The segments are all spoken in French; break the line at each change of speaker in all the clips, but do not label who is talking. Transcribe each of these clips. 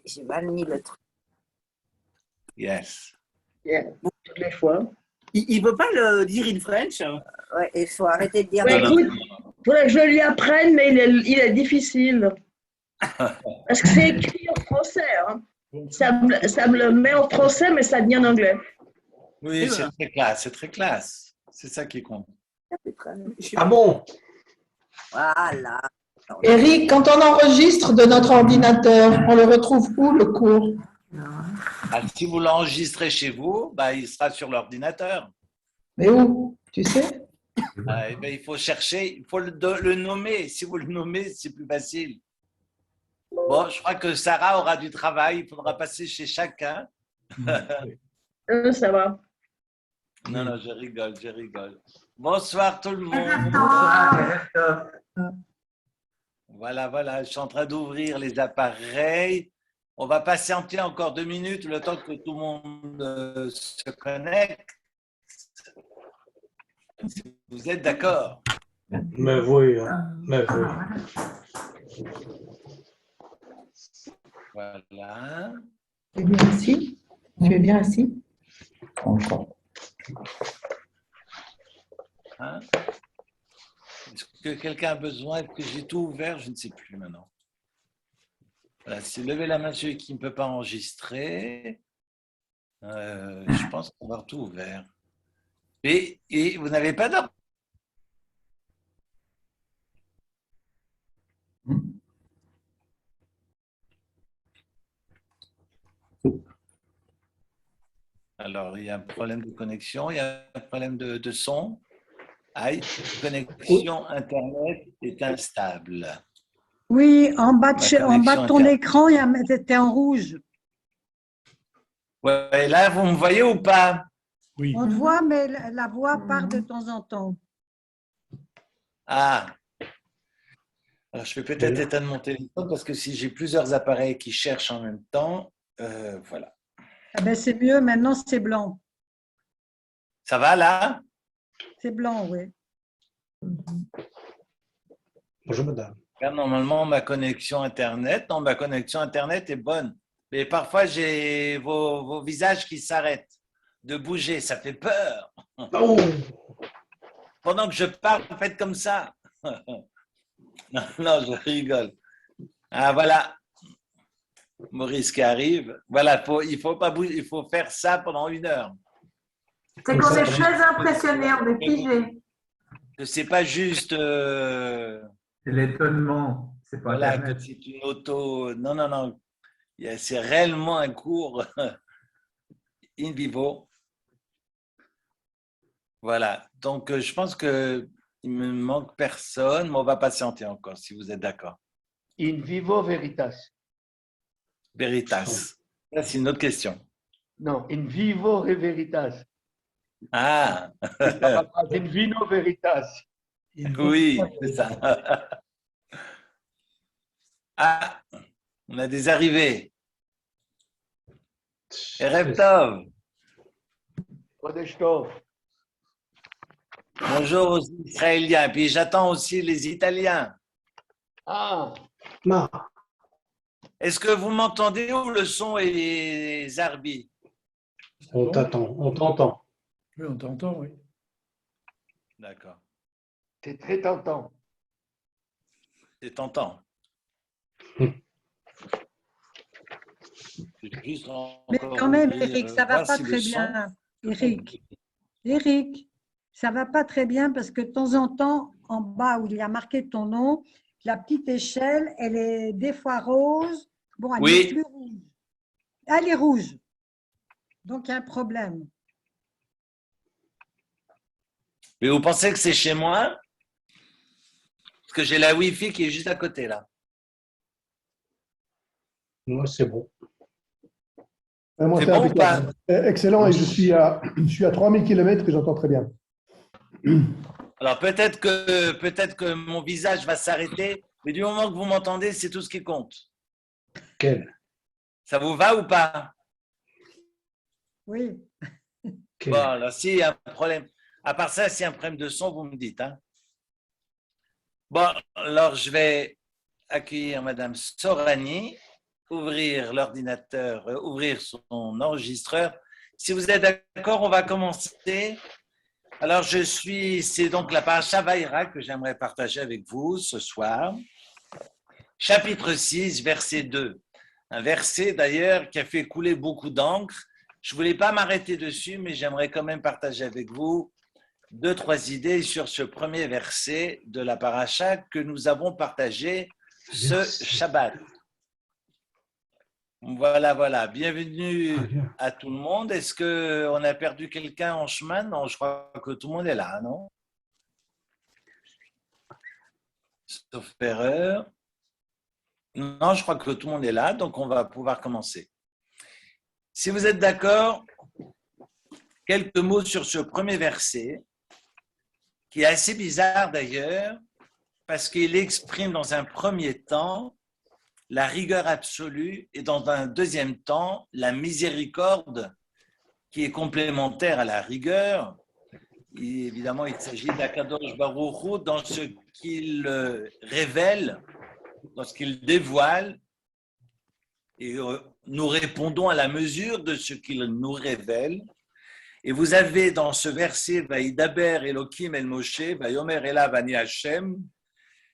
J'ai mal mis le truc.
Yes.
Yeah. Toutes les fois.
Il ne veut pas le dire in French?
Ouais, il faut arrêter de dire.
Ouais,
Non, non.
écoute, il faudrait que je lui apprenne, mais il est difficile. Parce que c'est écrit en français. Hein. Ça me le met en français, mais ça devient en anglais.
Oui, c'est très classe, c'est très classe. C'est ça qui compte.
Ah bon?
Voilà.
Eric, quand on enregistre de notre ordinateur, on le retrouve où le cours?
Ah, si vous l'enregistrez chez vous, bah, il sera sur l'ordinateur.
Mais où? Tu sais?
Ah, eh ben, il faut chercher, il faut le nommer. Si vous le nommez, c'est plus facile. Bon, je crois que Sarah aura du travail. Il faudra passer chez chacun.
Ça va.
Non, non, je rigole, je rigole. Bonsoir tout le monde. Voilà, voilà, je suis en train d'ouvrir les appareils. On va patienter encore 2 minutes, le temps que tout le monde se connecte. Si vous êtes d'accord?
Mais oui, mais oui.
Voilà.
Tu es bien assis? Tu es bien assis? Encore.
Hein? Est-ce que quelqu'un a besoin? Est-ce que j'ai tout ouvert? Je ne sais plus maintenant. Voilà, c'est lever la main celui qui ne peut pas enregistrer. Je pense qu'on va avoir tout ouvert. Et vous n'avez pas d'ordre? Alors, il y a un problème de connexion, il y a un problème de son. Aïe, connexion Internet est instable.
Oui, en bas de ton écran, c'était en rouge.
Ouais, là, vous me voyez ou pas?
Oui.
On te voit, mais la voix part de temps en temps.
Ah. Alors, je vais peut-être éteindre mon téléphone parce que si j'ai plusieurs appareils qui cherchent en même temps, voilà.
Ah ben, c'est mieux, maintenant c'est blanc.
Ça va là?
C'est blanc, oui.
Bonjour madame.
Là, normalement, ma connexion Internet, non, ma connexion Internet est bonne. Mais parfois, j'ai vos visages qui s'arrêtent de bouger. Ça fait peur.
Oh.
Pendant que je parle, faites comme ça. Non, non, je rigole. Ah, voilà. Maurice qui arrive. Voilà, il faut pas bouger, il faut faire ça pendant 1 heure.
C'est qu'on est très impressionnés, on est figés.
Que c'est pas juste.
C'est l'étonnement. C'est pas
Voilà,
Internet.
que c'est une auto. Non, non, non. C'est réellement un cours in vivo. Voilà. Donc, je pense qu'il me manque personne, mais on va patienter encore, si vous êtes d'accord.
In vivo veritas.
Veritas. Ça, c'est une autre question.
Non, in vivo veritas.
Ah,
In vino veritas.
oui, c'est ça. Ah, on a des arrivées. Erev Tov.
Kodesh Tov.
Bonjour aux Israéliens. Puis j'attends aussi les Italiens.
Ah,
Non.
Est-ce que vous m'entendez ou le son est zarbi?
On t'attend, on t'entend.
Oui, on t'entend, oui.
D'accord.
c'est très tentant.
C'est tentant. Juste
Mais
encore
quand même,
ouvrir,
Eric, ça va
voir
pas
si le
très
son-
bien. Eric, ça va pas très bien parce que de temps en temps, en bas où il y a marqué ton nom, la petite échelle, elle est des fois rose. Bon, elle
Oui.
n'est plus rouge. Elle est rouge. Donc, il y a un problème.
Mais vous pensez que c'est chez moi? Parce que j'ai la Wi-Fi qui est juste à côté là.
Moi, c'est bon.
Moi,
C'est
c'est
bon ou
impeccable. Excellent, et je suis à 3000 km et j'entends très bien.
Alors peut-être que mon visage va s'arrêter, mais du moment que vous m'entendez, c'est tout ce qui compte.
Quel?
Ça vous va ou pas?
Oui.
Quel?
Bon, alors s'il y a un problème, à part ça, s'il y a un problème de son, vous me dites. Hein? Bon, alors je vais accueillir Madame Sorani. ouvrir l'ordinateur, ouvrir son enregistreur. Si vous êtes d'accord, on va commencer. Alors, c'est donc la paracha Vaïra que j'aimerais partager avec vous ce soir. Chapitre 6, verset 2. Un verset d'ailleurs qui a fait couler beaucoup d'encre. Je ne voulais pas m'arrêter dessus, mais j'aimerais quand même partager avec vous 2-3 idées sur ce premier verset de la paracha que nous avons partagé ce Shabbat. Voilà. Bienvenue à tout le monde. Est-ce qu'on a perdu quelqu'un en chemin? Non, je crois que tout le monde est là, non? Sauf erreur. Non, je crois que tout le monde est là, donc on va pouvoir commencer. Si vous êtes d'accord, quelques mots sur ce premier verset, qui est assez bizarre d'ailleurs, parce qu'il exprime dans un premier temps la rigueur absolue et dans un deuxième temps la miséricorde qui est complémentaire à la rigueur. Et évidemment, il s'agit d'Akadosh Baruch Hu dans ce qu'il révèle, dans ce qu'il dévoile, et nous répondons à la mesure de ce qu'il nous révèle. Et vous avez dans ce verset, Vaïdaber Elohim El Moshe, Vayomer Elav Ani Hashem,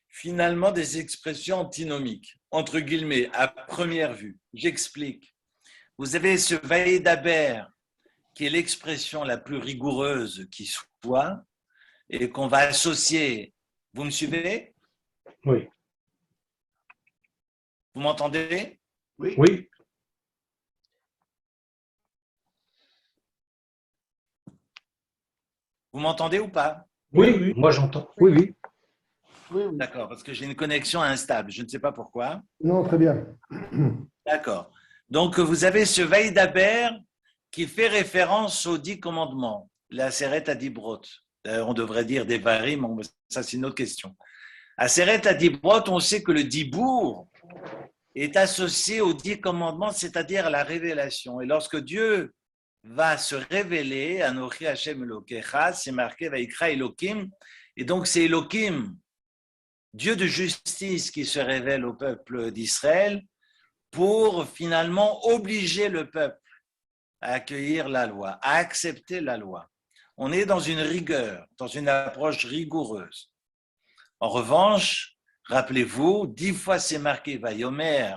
finalement des expressions antinomiques, entre guillemets, à première vue. J'explique. Vous avez ce Vaïdaber, qui est l'expression la plus rigoureuse qui soit, et qu'on va associer. Vous me suivez?
Oui.
Vous m'entendez?
Oui.
Vous m'entendez ou pas?
Oui, moi j'entends. Oui.
D'accord, parce que j'ai une connexion instable. Je ne sais pas pourquoi.
Non, très bien.
D'accord. Donc, vous avez ce Vaïdaber qui fait référence aux 10 commandements, la Aseret Adibrot. On devrait dire des Varim, ça c'est une autre question. Aseret Adibrot, on sait que le Dibour est associé aux 10 commandements, c'est-à-dire à la révélation. Et lorsque Dieu va se révéler, Anochi Hashem Elokecha, c'est marqué Vaikra Elohim, et donc c'est Elohim, Dieu de justice, qui se révèle au peuple d'Israël pour finalement obliger le peuple à accueillir la loi, à accepter la loi. On est dans une rigueur, dans une approche rigoureuse. En revanche, rappelez-vous, 10 fois c'est marqué Vayomer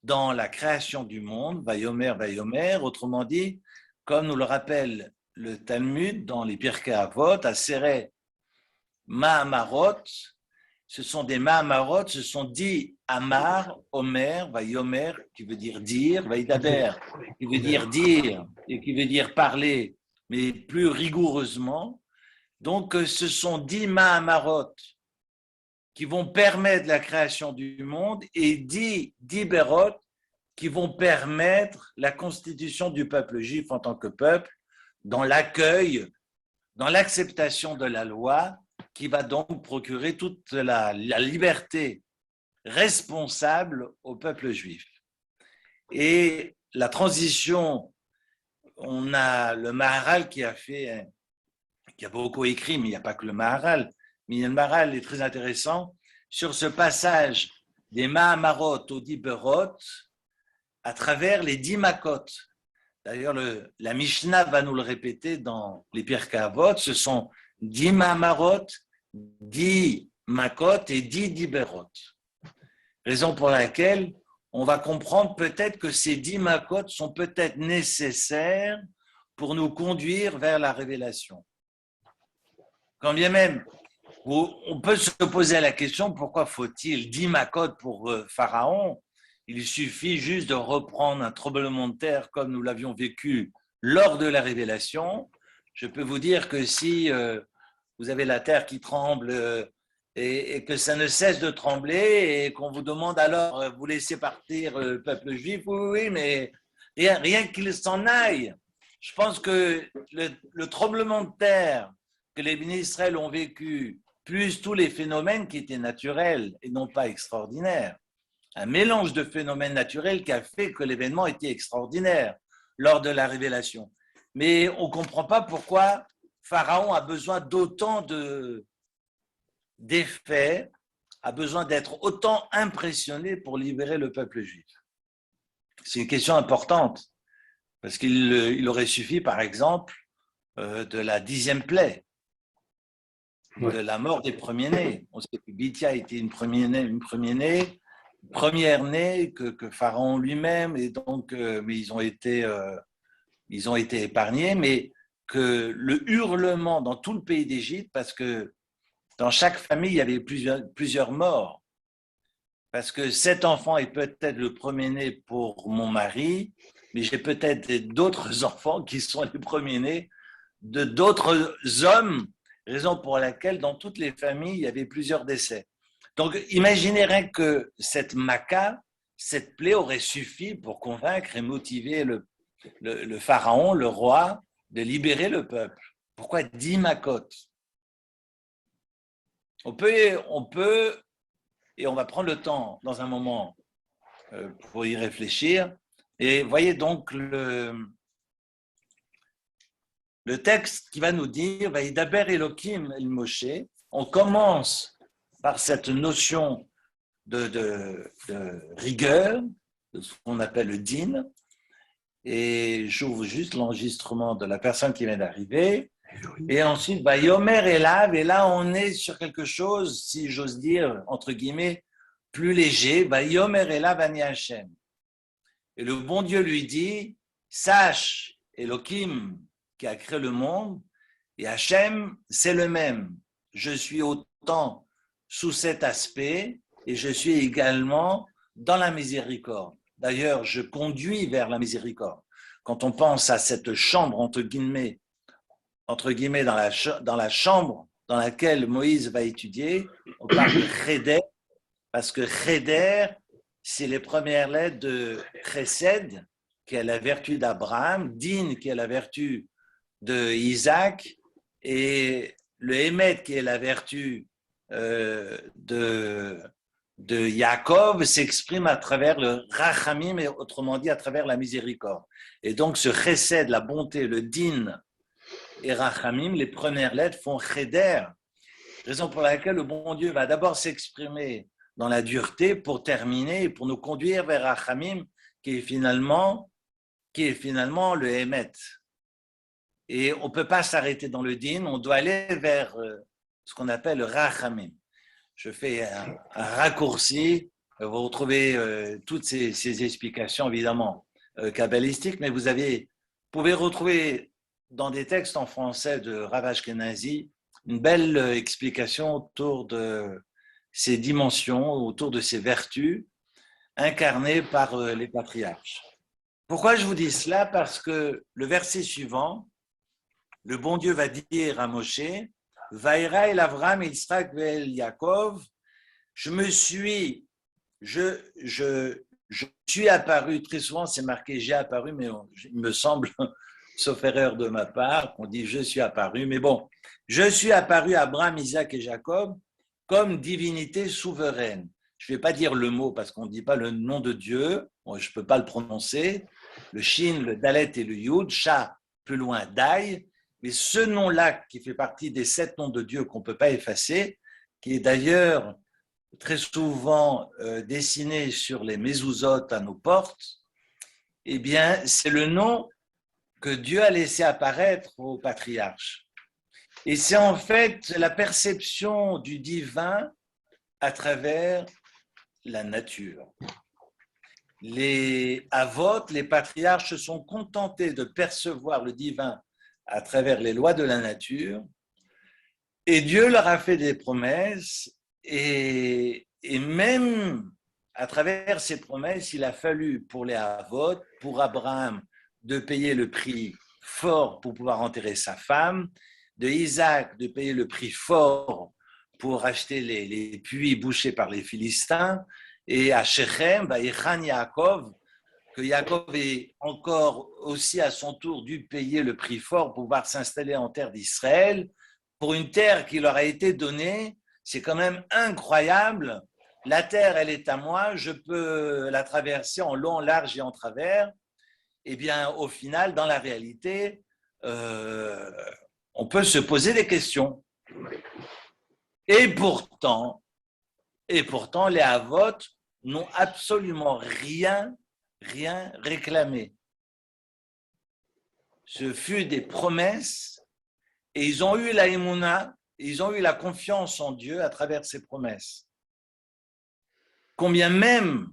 dans la création du monde, Vayomer, autrement dit, comme nous le rappelle le Talmud dans les Pirkei Avot, Aseret Mahamarot, ce sont des Mahamarot, ce sont 10 Amar, Omer, Vayomer, qui veut dire dire, Vaïdaber, qui veut dire dire et qui veut dire parler, mais plus rigoureusement. Donc, ce sont 10 Mahamarot qui vont permettre la création du monde et 10 Diberot qui vont permettre la constitution du peuple juif en tant que peuple dans l'accueil, dans l'acceptation de la loi, qui va donc procurer toute la liberté responsable au peuple juif. Et la transition, on a le Maharal qui a beaucoup écrit, mais il n'y a pas que le Maharal, mais le Maharal est très intéressant sur ce passage des Mahamarot aux Diberot à travers les 10 Makot. D'ailleurs, la Mishnah va nous le répéter dans les Pirkei Avot, ce sont 10 Mahamarot, 10 Makot et 10 Diberot. Raison pour laquelle on va comprendre peut-être que ces 10 Makot sont peut-être nécessaires pour nous conduire vers la révélation. Quand bien même, on peut se poser la question, pourquoi faut-il 10 Makot pour Pharaon? Il suffit juste de reprendre un tremblement de terre comme nous l'avions vécu lors de la révélation. Je peux vous dire que si vous avez la terre qui tremble et que ça ne cesse de trembler et qu'on vous demande alors, vous laissez partir le peuple juif, oui, mais rien qu'il s'en aille. Je pense que le tremblement de terre que les bénis d'Israël ont vécu, plus tous les phénomènes qui étaient naturels et non pas extraordinaires, un mélange de phénomènes naturels qui a fait que l'événement était extraordinaire lors de la révélation. Mais on ne comprend pas pourquoi Pharaon a besoin d'autant d'effets, a besoin d'être autant impressionné pour libérer le peuple juif. C'est une question importante, parce qu'il aurait suffi, par exemple, de la 10e plaie, de la mort des premiers-nés. On sait que Bithia était une première-née que Pharaon lui-même, et donc, mais ils ont été épargnés, mais que le hurlement dans tout le pays d'Égypte, parce que dans chaque famille, il y avait plusieurs morts, parce que cet enfant est peut-être le premier-né pour mon mari, mais j'ai peut-être d'autres enfants qui sont les premiers-nés de d'autres hommes, raison pour laquelle dans toutes les familles, il y avait plusieurs décès. Donc, imaginez rien que cette maca, cette plaie aurait suffi pour convaincre et motiver le pharaon, le roi, de libérer le peuple. Pourquoi 10 macotes? On peut, et on va prendre le temps dans un moment pour y réfléchir. Et voyez donc le texte qui va nous dire, Vaïdaber Elohim el Moshe. On commence par cette notion de rigueur, de ce qu'on appelle le din. Et j'ouvre juste l'enregistrement de la personne qui vient d'arriver. Et ensuite, Yomer Elav, et là on est sur quelque chose, si j'ose dire, entre guillemets, plus léger. Yomer Elav ani Hashem. Et le bon Dieu lui dit, sache, Elohim qui a créé le monde, et Hashem, c'est le même. Je suis autant sous cet aspect, et je suis également dans la miséricorde. D'ailleurs, je conduis vers la miséricorde. Quand on pense à cette chambre, entre guillemets dans la chambre dans laquelle Moïse va étudier, on parle de Cheder, parce que Cheder, c'est les premières lettres de Chesed, qui est la vertu d'Abraham, Din, qui est la vertu de Isaac, et le Hémet, qui est la vertu de Yaakov, s'exprime à travers le Rachamim, et autrement dit à travers la miséricorde. Et donc ce Chesed, la bonté, le Din et Rachamim, les premières lettres font Cheder, raison pour laquelle le bon Dieu va d'abord s'exprimer dans la dureté pour terminer, pour nous conduire vers Rachamim, qui est finalement le Hémet. Et on ne peut pas s'arrêter dans le Din, on doit aller vers ce qu'on appelle le Rachamim. Je fais un raccourci, vous retrouvez toutes ces explications évidemment kabbalistiques, mais vous pouvez retrouver dans des textes en français de Rav Ashkenazi une belle explication autour de ces dimensions, autour de ces vertus incarnées par les patriarches. Pourquoi je vous dis cela? Parce que le verset suivant, le bon Dieu va dire à Moshe, Vaïra el Avram, Yitzhak vel Yaakov, je suis apparu, très souvent c'est marqué j'ai apparu, mais il me semble, sauf erreur de ma part, qu'on dit je suis apparu, mais bon, je suis apparu à Abraham, Isaac et Jacob comme divinité souveraine. Je ne vais pas dire le mot parce qu'on ne dit pas le nom de Dieu, bon, je ne peux pas le prononcer, le Shin, le Dalet et le Yud, Sha, plus loin, Dai, mais ce nom-là qui fait partie des 7 noms de Dieu qu'on ne peut pas effacer, qui est d'ailleurs très souvent dessiné sur les mezuzot à nos portes, eh bien, c'est le nom que Dieu a laissé apparaître aux patriarches. Et c'est en fait la perception du divin à travers la nature. Les avot, les patriarches se sont contentés de percevoir le divin à travers les lois de la nature, et Dieu leur a fait des promesses, et même à travers ces promesses, il a fallu pour les avot, pour Abraham, de payer le prix fort pour pouvoir enterrer sa femme, de Isaac de payer le prix fort pour acheter les puits bouchés par les Philistins, et à Shechem, Vaïchan Yaakov, que Yaakov ait encore aussi à son tour dû payer le prix fort pour pouvoir s'installer en terre d'Israël, pour une terre qui leur a été donnée. C'est quand même incroyable. La terre, elle est à moi, je peux la traverser en long, large et en travers. Eh bien, au final, dans la réalité, on peut se poser des questions. Et pourtant, les Havot n'ont absolument rien rien réclamé. Ce fut des promesses et ils ont eu la émouna, ils ont eu la confiance en Dieu à travers ces promesses. Combien même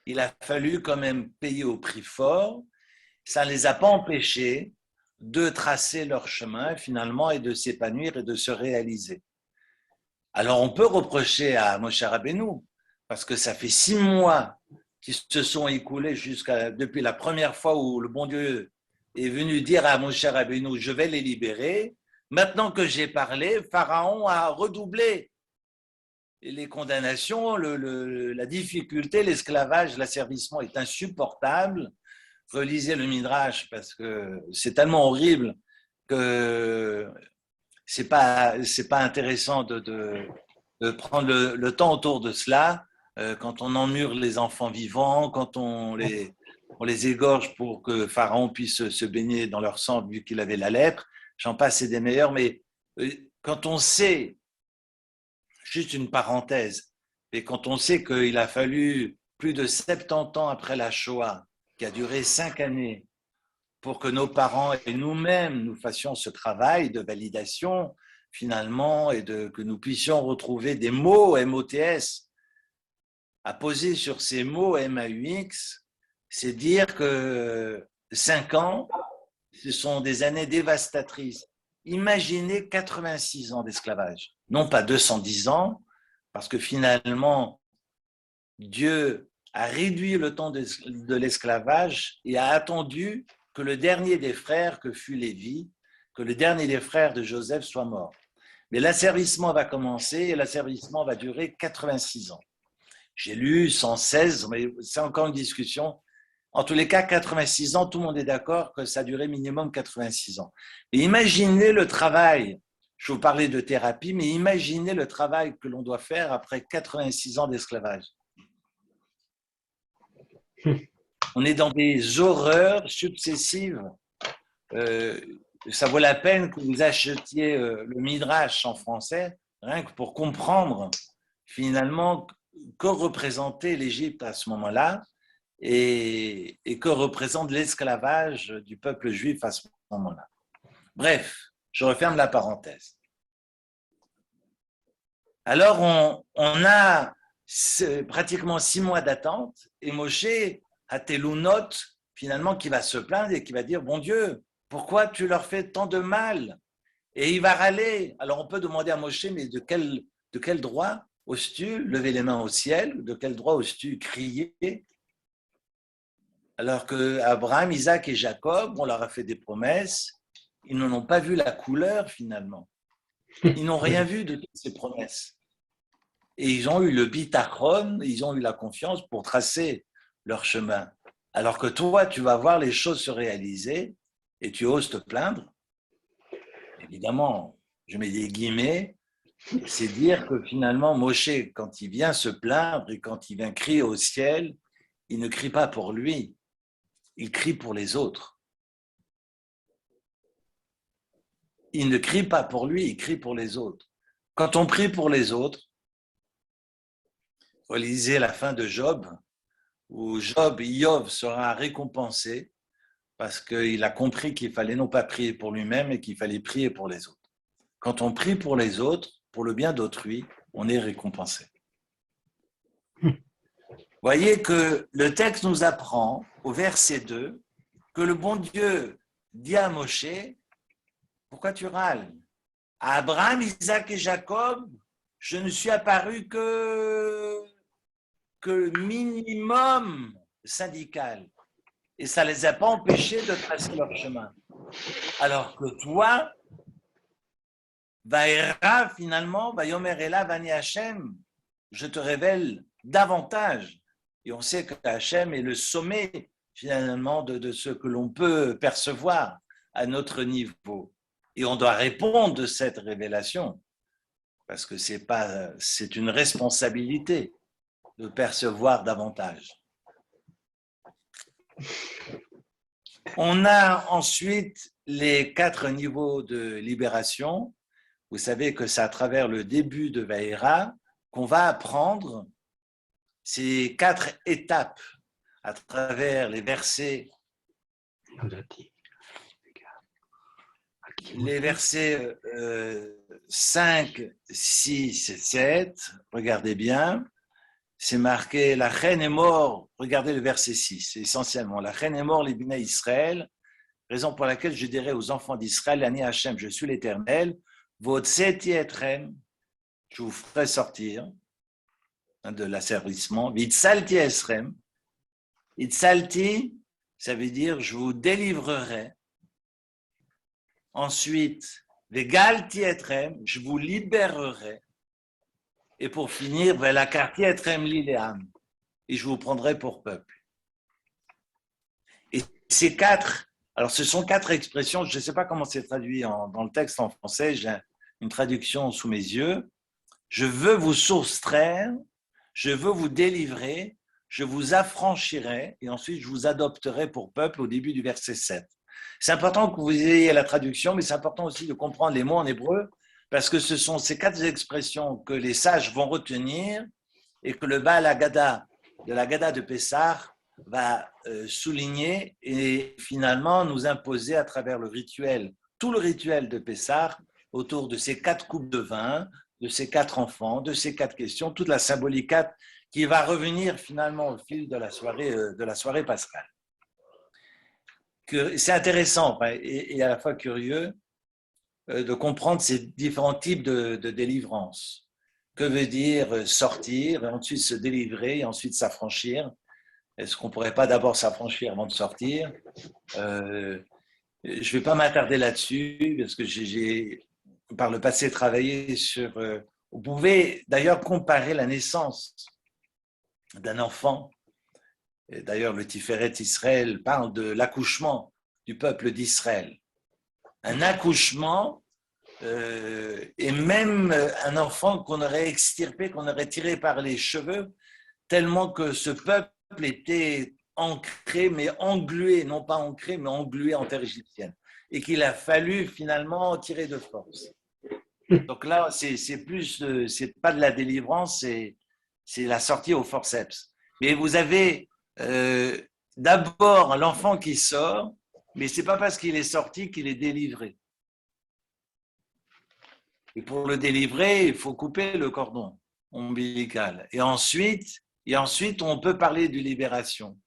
il a fallu quand même payer au prix fort, ça ne les a pas empêchés de tracer leur chemin finalement et de s'épanouir et de se réaliser. Alors on peut reprocher à Moshe Rabbeinu, parce que ça fait 6 mois qui se sont écoulés depuis la première fois où le bon Dieu est venu dire à Moshe Rabbeinu, je vais les libérer. Maintenant que j'ai parlé, Pharaon a redoublé les condamnations, la difficulté, l'esclavage, l'asservissement est insupportable. Relisez le Midrash parce que c'est tellement horrible que c'est pas intéressant de prendre le temps autour de cela. Quand on emmure les enfants vivants, quand on les égorge pour que Pharaon puisse se baigner dans leur sang vu qu'il avait la lèpre, j'en passe, c'est des meilleurs, mais quand on sait, juste une parenthèse, et quand on sait qu'il a fallu plus de 70 ans après la Shoah, qui a duré 5 années, pour que nos parents et nous-mêmes nous fassions ce travail de validation finalement et que nous puissions retrouver des mots MOTS à poser sur ces mots MAUX, c'est dire que 5 ans, ce sont des années dévastatrices. Imaginez 86 ans d'esclavage, non pas 210 ans, parce que finalement, Dieu a réduit le temps de l'esclavage et a attendu que le dernier des frères, que fut Lévi, que le dernier des frères de Joseph soit mort. Mais l'asservissement va commencer et l'asservissement va durer 86 ans. J'ai lu 116, mais c'est encore une discussion. En tous les cas, 86 ans, tout le monde est d'accord que ça a duré minimum 86 ans. Mais imaginez le travail, je vous parlais de thérapie, mais imaginez le travail que l'on doit faire après 86 ans d'esclavage. On est dans des horreurs successives. Ça vaut la peine que vous achetiez le Midrash en français, rien que pour comprendre finalement que représentait l'Égypte à ce moment-là et que représente l'esclavage du peuple juif à ce moment-là. Bref, je referme la parenthèse. Alors, on a pratiquement 6 mois d'attente et Moshe a Telunot, finalement, qui va se plaindre et qui va dire « Bon Dieu, pourquoi tu leur fais tant de mal ?» Et il va râler. Alors, on peut demander à Moshe, mais de quel droit oses-tu lever les mains au ciel? De quel droit oses-tu crier? Alors que Abraham, Isaac et Jacob, on leur a fait des promesses, ils n'en ont pas vu la couleur finalement. Ils n'ont rien vu de toutes ces promesses. Et ils ont eu le bitachon, ils ont eu la confiance pour tracer leur chemin. Alors que toi, tu vas voir les choses se réaliser et tu oses te plaindre. Évidemment, je mets des guillemets, c'est dire que finalement, Moshe, quand il vient se plaindre et quand il vient crier au ciel, il ne crie pas pour lui, il crie pour les autres. Il ne crie pas pour lui, il crie pour les autres. Quand on prie pour les autres, vous lisez la fin de Job, où Job sera récompensé parce qu'il a compris qu'il fallait non pas prier pour lui-même, mais qu'il fallait prier pour les autres. Quand on prie pour les autres, pour le bien d'autrui, on est récompensé. Voyez que le texte nous apprend, au verset 2, que le bon Dieu dit à Moshe, « Pourquoi tu râles? À Abraham, Isaac et Jacob, je ne suis apparu que minimum syndical. Et ça ne les a pas empêchés de tracer leur chemin. Alors que toi, Vaera, finalement, Vayomer Ela Vani Hashem, je te révèle davantage. Et on sait que Hashem est le sommet, finalement, de ce que l'on peut percevoir à notre niveau. Et on doit répondre de cette révélation, parce que c'est une responsabilité de percevoir davantage. On a ensuite les 4 niveaux de libération. Vous savez que c'est à travers le début de Vaïra qu'on va apprendre ces 4 étapes. à travers les versets 5, 6 et 7. Regardez bien. C'est marqué, la reine est morte. Regardez le verset 6, essentiellement. La reine est morte, les Bnei Israël. Raison pour laquelle je dirais aux enfants d'Israël, Ani Hachem, je suis l'Éternel. Votseti etrem, je vous ferai sortir de l'asservissement. Vitsalti esrem. Vitsalti, ça veut dire je vous délivrerai. Ensuite, vegalti etrem, je vous libérerai. Et pour finir, velakarti etrem lileam, et je vous prendrai pour peuple. Et ces quatre, alors ce sont quatre expressions, je ne sais pas comment c'est traduit dans le texte en français, j'ai une traduction sous mes yeux. Je veux vous soustraire, je veux vous délivrer, je vous affranchirai, et ensuite je vous adopterai pour peuple au début du verset 7. C'est important que vous ayez la traduction, mais c'est important aussi de comprendre les mots en hébreu, parce que ce sont ces quatre expressions que les sages vont retenir et que le Baal Haggadah de la Haggadah de Pessah va souligner et finalement nous imposer à travers le rituel, tout le rituel de Pessah, autour de ces quatre coupes de vin, de ces quatre enfants, de ces quatre questions, toute la symbolique qui va revenir finalement au fil de la soirée pascale. C'est intéressant et à la fois curieux de comprendre ces différents types de délivrance. Que veut dire sortir, et ensuite se délivrer, et ensuite s'affranchir? Est-ce qu'on ne pourrait pas d'abord s'affranchir avant de sortir? Je ne vais pas m'attarder là-dessus, parce que j'ai par le passé travaillé sur... vous pouvez d'ailleurs comparer la naissance d'un enfant. Et d'ailleurs, le Tiferet Israël parle de l'accouchement du peuple d'Israël. Un accouchement et même un enfant qu'on aurait extirpé, qu'on aurait tiré par les cheveux, tellement que ce peuple était ancré, mais englué, non pas ancré, mais englué en terre égyptienne. Et qu'il a fallu finalement tirer de force. Donc là, c'est pas de la délivrance, c'est la sortie au forceps. Mais vous avez d'abord l'enfant qui sort, mais c'est pas parce qu'il est sorti qu'il est délivré. Et pour le délivrer, il faut couper le cordon ombilical. Et ensuite, on peut parler de libération.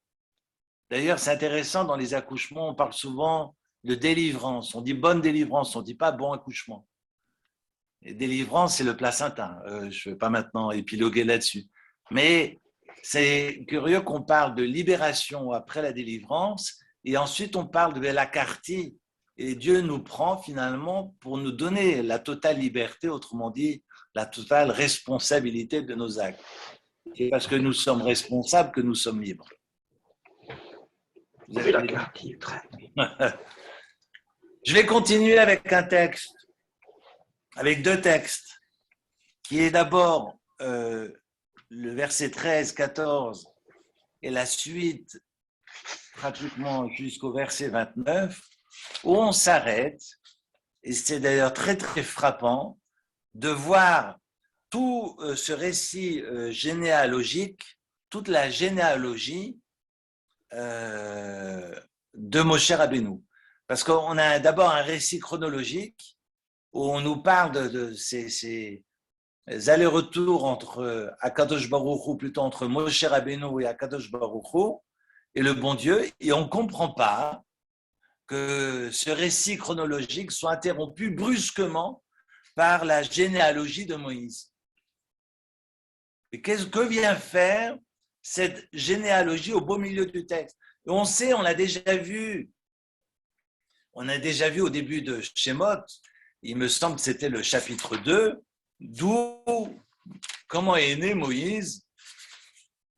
D'ailleurs, c'est intéressant, dans les accouchements, on parle souvent de délivrance. On dit bonne délivrance, on ne dit pas bon accouchement. Et délivrance, c'est le placenta. Je ne vais pas maintenant épiloguer là-dessus. Mais c'est curieux qu'on parle de libération après la délivrance, et ensuite on parle de velakarti. Et Dieu nous prend finalement pour nous donner la totale liberté, autrement dit, la totale responsabilité de nos actes. C'est parce que nous sommes responsables que nous sommes libres. Vous avez Je vais continuer avec un texte, avec deux textes, qui est d'abord le verset 13, 14 et la suite pratiquement jusqu'au verset 29, où on s'arrête, et c'est d'ailleurs très très frappant de voir tout ce récit généalogique, toute la généalogie de Moshe Rabbeinu. Parce qu'on a d'abord un récit chronologique où on nous parle de ces allers-retours entre Akadosh Baruch Hu, plutôt entre Moshe Rabbeinu et Akadosh Baruch Hu, et le bon Dieu, et on ne comprend pas que ce récit chronologique soit interrompu brusquement par la généalogie de Moïse. Et que vient faire cette généalogie au beau milieu du texte? Et on sait, on a déjà vu au début de Shemot, il me semble que c'était le chapitre 2, comment est né Moïse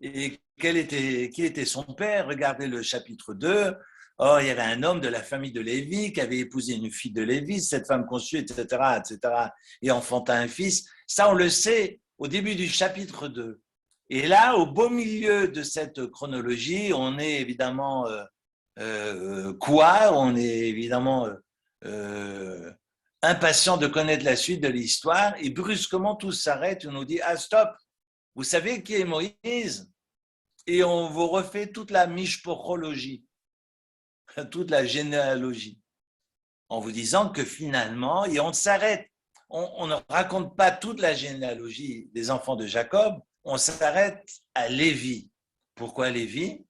et qui était son père. Regardez le chapitre 2. Or, il y avait un homme de la famille de Lévi qui avait épousé une fille de Lévi, cette femme conçue, etc., et enfanta un fils. Ça, on le sait au début du chapitre 2. Et là, au beau milieu de cette chronologie, on est évidemment on est évidemment impatient de connaître la suite de l'histoire, et brusquement tout s'arrête, on nous dit « Ah, stop, vous savez qui est Moïse ?» et on vous refait toute la mishpochologie, toute la généalogie, en vous disant que finalement, et on s'arrête, on ne raconte pas toute la généalogie des enfants de Jacob, on s'arrête à Lévi. Pourquoi Lévi?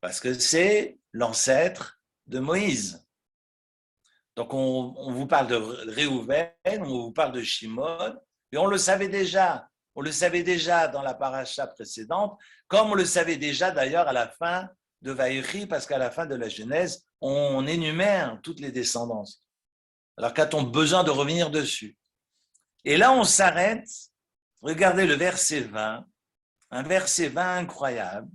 Parce que c'est l'ancêtre de Moïse. Donc on vous parle de Réhouven, on vous parle de Shimon, et on le savait déjà. On le savait déjà dans la paracha précédente, comme on le savait déjà d'ailleurs à la fin de Vaïchi, parce qu'à la fin de la Genèse, on énumère toutes les descendances. Alors qu'a-t-on besoin de revenir dessus? Et là, on s'arrête, regardez le verset 20, un verset 20 incroyable,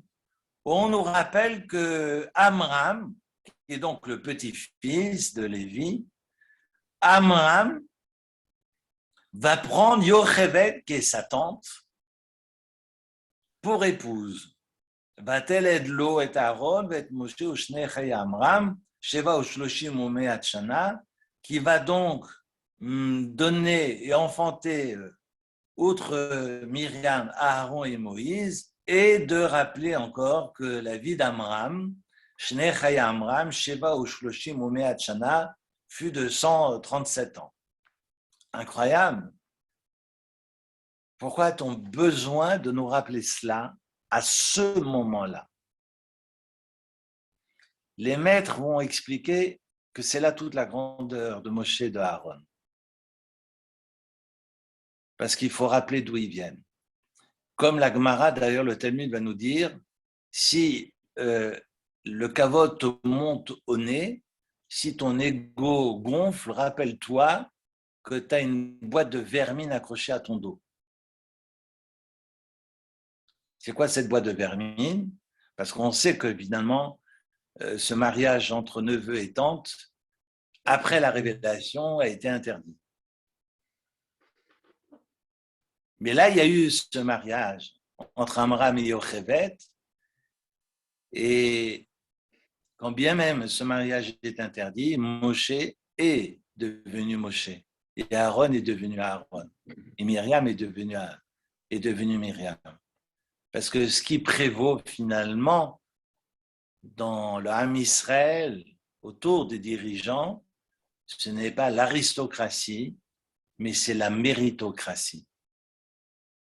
où on nous rappelle que Amram, qui est donc le petit-fils de Lévi, Amram va prendre Yocheved, qui est sa tante, pour épouse. Va-t-elle edlo et Aaron, et Moshe u'shnei Amram, sheva u'shloshim u'me'at shana, qui va donc donner et enfanter, outre Myriam, Aaron et Moïse, et de rappeler encore que la vie d'Amram, Shnei Chai Amram, Sheva u'shloshim u'me'at shana, fut de 137 ans. Incroyable. Pourquoi a-t-on besoin de nous rappeler cela à ce moment-là? Les maîtres vont expliquer que c'est là toute la grandeur de Moshe et de Aaron. Parce qu'il faut rappeler d'où ils viennent. Comme la Gemara, d'ailleurs, le Talmud va nous dire, si le kavod te monte au nez, si ton ego gonfle, rappelle-toi que tu as une boîte de vermine accrochée à ton dos. C'est quoi cette boîte de vermine? Parce qu'on sait que, évidemment, ce mariage entre neveu et tante, après la révélation, a été interdit. Mais là, il y a eu ce mariage entre Amram et Yocheved, et quand bien même ce mariage est interdit, Moshe est devenu Moshe, et Aaron est devenu Aaron, et Myriam est devenue Myriam. Parce que ce qui prévaut finalement dans le Ham Israël, autour des dirigeants, ce n'est pas l'aristocratie, mais c'est la méritocratie.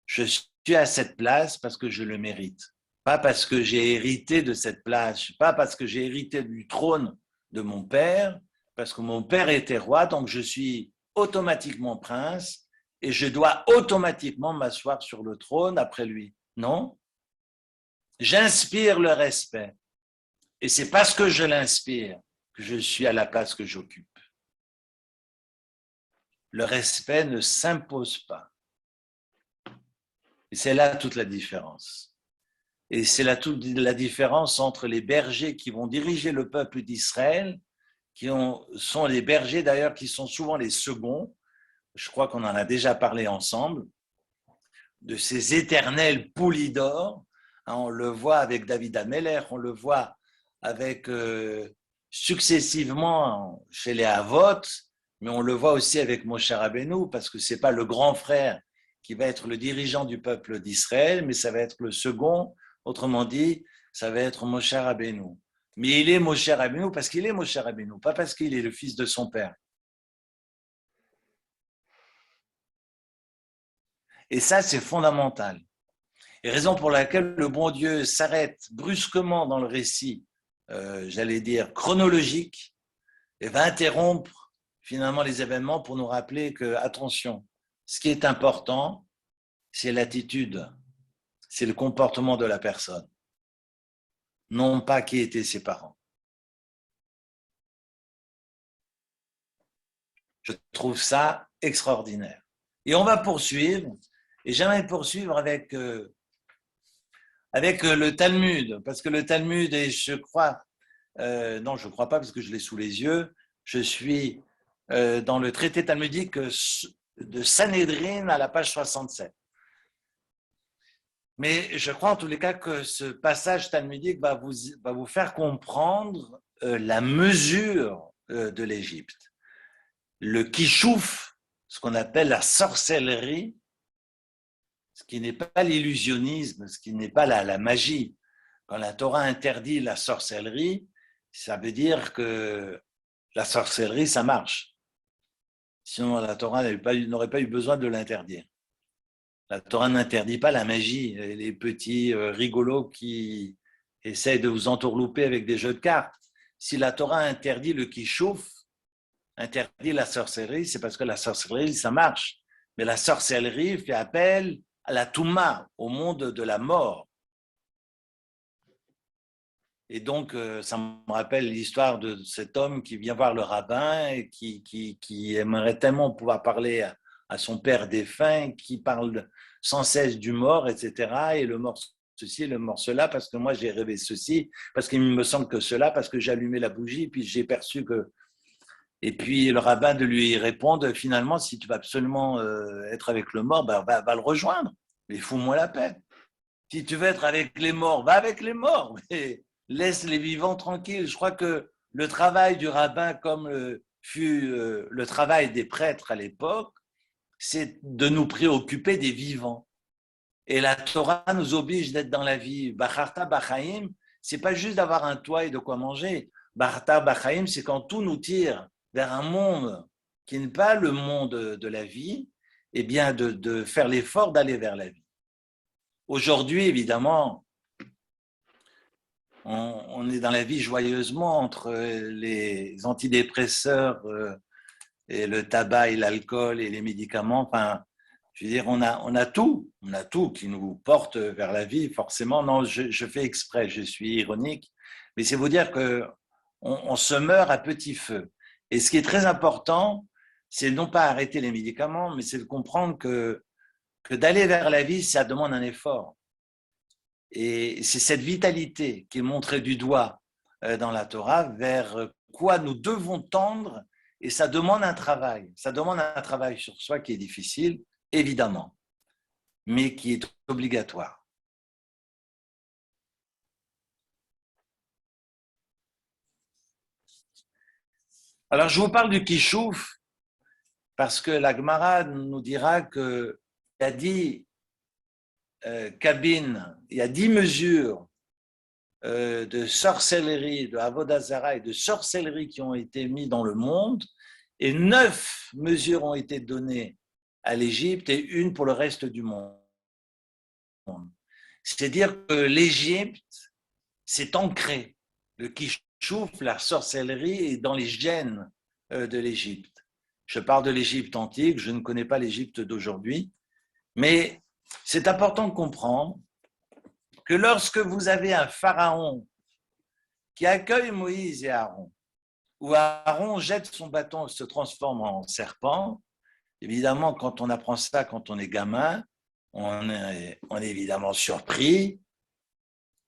Je suis à cette place parce que je le mérite, pas parce que j'ai hérité de cette place, pas parce que j'ai hérité du trône de mon père, parce que mon père était roi, donc je suis automatiquement prince et je dois automatiquement m'asseoir sur le trône après lui. Non, j'inspire le respect. Et c'est parce que je l'inspire que je suis à la place que j'occupe. Le respect ne s'impose pas. Et c'est là toute la différence. Et c'est là toute la différence entre les bergers qui vont diriger le peuple d'Israël, sont les bergers d'ailleurs qui sont souvent les seconds. Je crois qu'on en a déjà parlé ensemble, de ces éternels poulidors. On le voit avec David Ameller, on le voit avec successivement chez les Havot, mais on le voit aussi avec Moshe Rabbeinu, parce que ce n'est pas le grand frère qui va être le dirigeant du peuple d'Israël, mais ça va être le second, autrement dit, ça va être Moshe Rabbeinu. Mais il est Moshe Rabbeinu parce qu'il est Moshe Rabbeinu, pas parce qu'il est le fils de son père. Et ça, c'est fondamental. Et raison pour laquelle le bon Dieu s'arrête brusquement dans le récit, j'allais dire chronologique, et va interrompre finalement les événements pour nous rappeler que, attention, ce qui est important, c'est l'attitude, c'est le comportement de la personne, non pas qui étaient ses parents. Je trouve ça extraordinaire. Et on va poursuivre, et j'aimerais poursuivre avec le Talmud, parce que le Talmud est, je crois, non, je ne crois pas parce que je l'ai sous les yeux, je suis dans le traité talmudique de Sanhédrin à la page 67. Mais je crois en tous les cas que ce passage talmudique va vous faire comprendre la mesure de l'Égypte. Le kishouf, ce qu'on appelle la sorcellerie, ce qui n'est pas l'illusionnisme, ce qui n'est pas la magie, Quand la Torah interdit la sorcellerie, ça veut dire que la sorcellerie, ça marche. Sinon, la Torah n'aurait pas eu besoin de l'interdire. La Torah n'interdit pas la magie, les petits rigolos qui essayent de vous entourlouper avec des jeux de cartes. Si la Torah interdit le kishouf, interdit la sorcellerie, c'est parce que la sorcellerie, ça marche. Mais la sorcellerie fait appel à la Touma, au monde de la mort. Et donc, ça me rappelle l'histoire de cet homme qui vient voir le rabbin et qui aimerait tellement pouvoir parler à son père défunt, qui parle sans cesse du mort, etc. Et le mort ceci, le mort cela, parce que moi j'ai rêvé ceci, parce qu'il me semble que cela, parce que j'ai allumé la bougie, puis j'ai perçu que... Et puis le rabbin de lui répondre, finalement, si tu veux absolument être avec le mort, ben, va le rejoindre. Mais fous-moi la paix. Si tu veux être avec les morts, va avec les morts. Mais laisse les vivants tranquilles. Je crois que le travail du rabbin, comme fut le travail des prêtres à l'époque, c'est de nous préoccuper des vivants. Et la Torah nous oblige d'être dans la vie. Bacharta Bachaim, c'est pas juste d'avoir un toit et de quoi manger. Bacharta Bachaim, c'est quand tout nous tire vers un monde qui n'est pas le monde de la vie, eh bien de faire l'effort d'aller vers la vie. Aujourd'hui, évidemment, on est dans la vie joyeusement entre les antidépresseurs et le tabac et l'alcool et les médicaments. Enfin, je veux dire, on a tout qui nous porte vers la vie, forcément. Non, je fais exprès, je suis ironique, mais c'est vous dire qu'on se meurt à petit feu. Et ce qui est très important, c'est non pas arrêter les médicaments, mais c'est de comprendre que d'aller vers la vie, ça demande un effort. Et c'est cette vitalité qui est montrée du doigt dans la Torah, vers quoi nous devons tendre, et ça demande un travail. Ça demande un travail sur soi qui est difficile, évidemment, mais qui est obligatoire. Alors, je vous parle du kishouf, parce que la Gemara nous dira qu'il y a 10 cabines, il y a 10 mesures de sorcellerie, de avodah zara et de sorcellerie qui ont été mises dans le monde, et 9 mesures ont été données à l'Égypte et une pour le reste du monde. C'est-à-dire que l'Égypte s'est ancrée. Le kishouf, la sorcellerie, est dans les gènes de l'Égypte. Je parle de l'Égypte antique, je ne connais pas l'Égypte d'aujourd'hui, mais c'est important de comprendre que lorsque vous avez un pharaon qui accueille Moïse et Aaron, où Aaron jette son bâton et se transforme en serpent, évidemment, quand on apprend ça, quand on est gamin, on est évidemment surpris,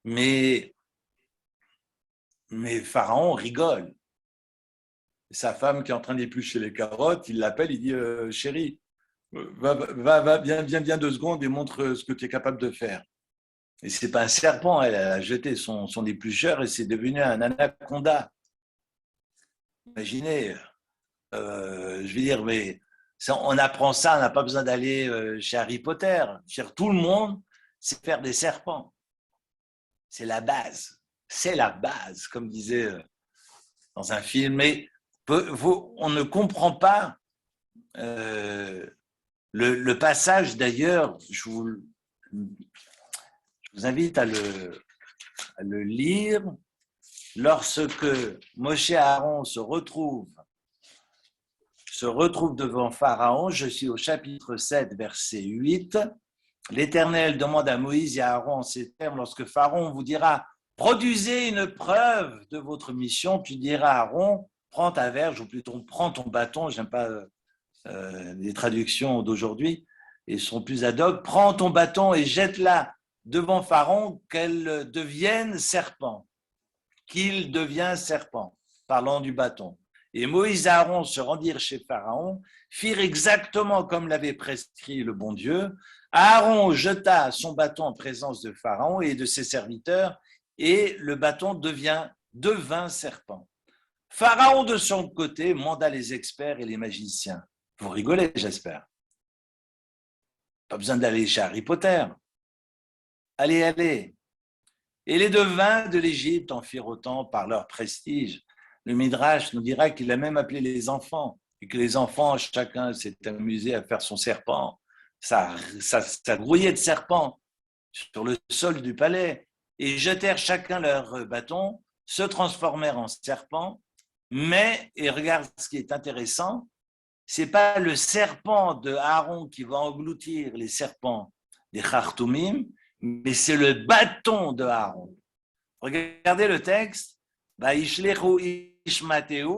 mais Pharaon rigole. Sa femme qui est en train d'éplucher les carottes, il l'appelle, il dit « Chérie, viens 2 secondes et montre ce que tu es capable de faire. » Et ce n'est pas un serpent, elle a jeté son éplucheur et c'est devenu un anaconda. Imaginez, je veux dire, mais on apprend ça, on n'a pas besoin d'aller chez Harry Potter. Tout le monde sait faire des serpents. C'est la base, comme disait dans un film. Mais on ne comprend pas le passage, d'ailleurs, je vous invite à le lire. Lorsque Moshe et Aaron se retrouvent devant Pharaon, je suis au chapitre 7, verset 8. L'Éternel demande à Moïse et à Aaron en ces termes, lorsque Pharaon vous dira « Produisez une preuve de votre mission », tu diras à Aaron « Prends ta verge » ou plutôt « Prends ton bâton », j'aime pas les traductions d'aujourd'hui, et sont plus ad hoc. « Prends ton bâton et jette-la devant Pharaon qu'elle devienne serpent. » Qu'il devient serpent, parlant du bâton. Et Moïse et Aaron se rendirent chez Pharaon, firent exactement comme l'avait prescrit le bon Dieu. Aaron jeta son bâton en présence de Pharaon et de ses serviteurs, et le bâton devint serpent. Pharaon, de son côté, manda les experts et les magiciens. Vous rigolez, j'espère. Pas besoin d'aller chez Harry Potter. Allez. Et les devins de l'Égypte en firent autant par leur prestige. Le Midrash nous dira qu'il a même appelé les enfants, et que les enfants, chacun s'est amusé à faire son serpent. Ça grouillait de serpents sur le sol du palais, et jetèrent chacun leur bâton, se transformèrent en serpents, mais, et regarde ce qui est intéressant, c'est pas le serpent de Aaron qui va engloutir les serpents des Khartoumim, mais c'est le bâton de Aaron. Regardez le texte, Vaishlechu Ishmateu,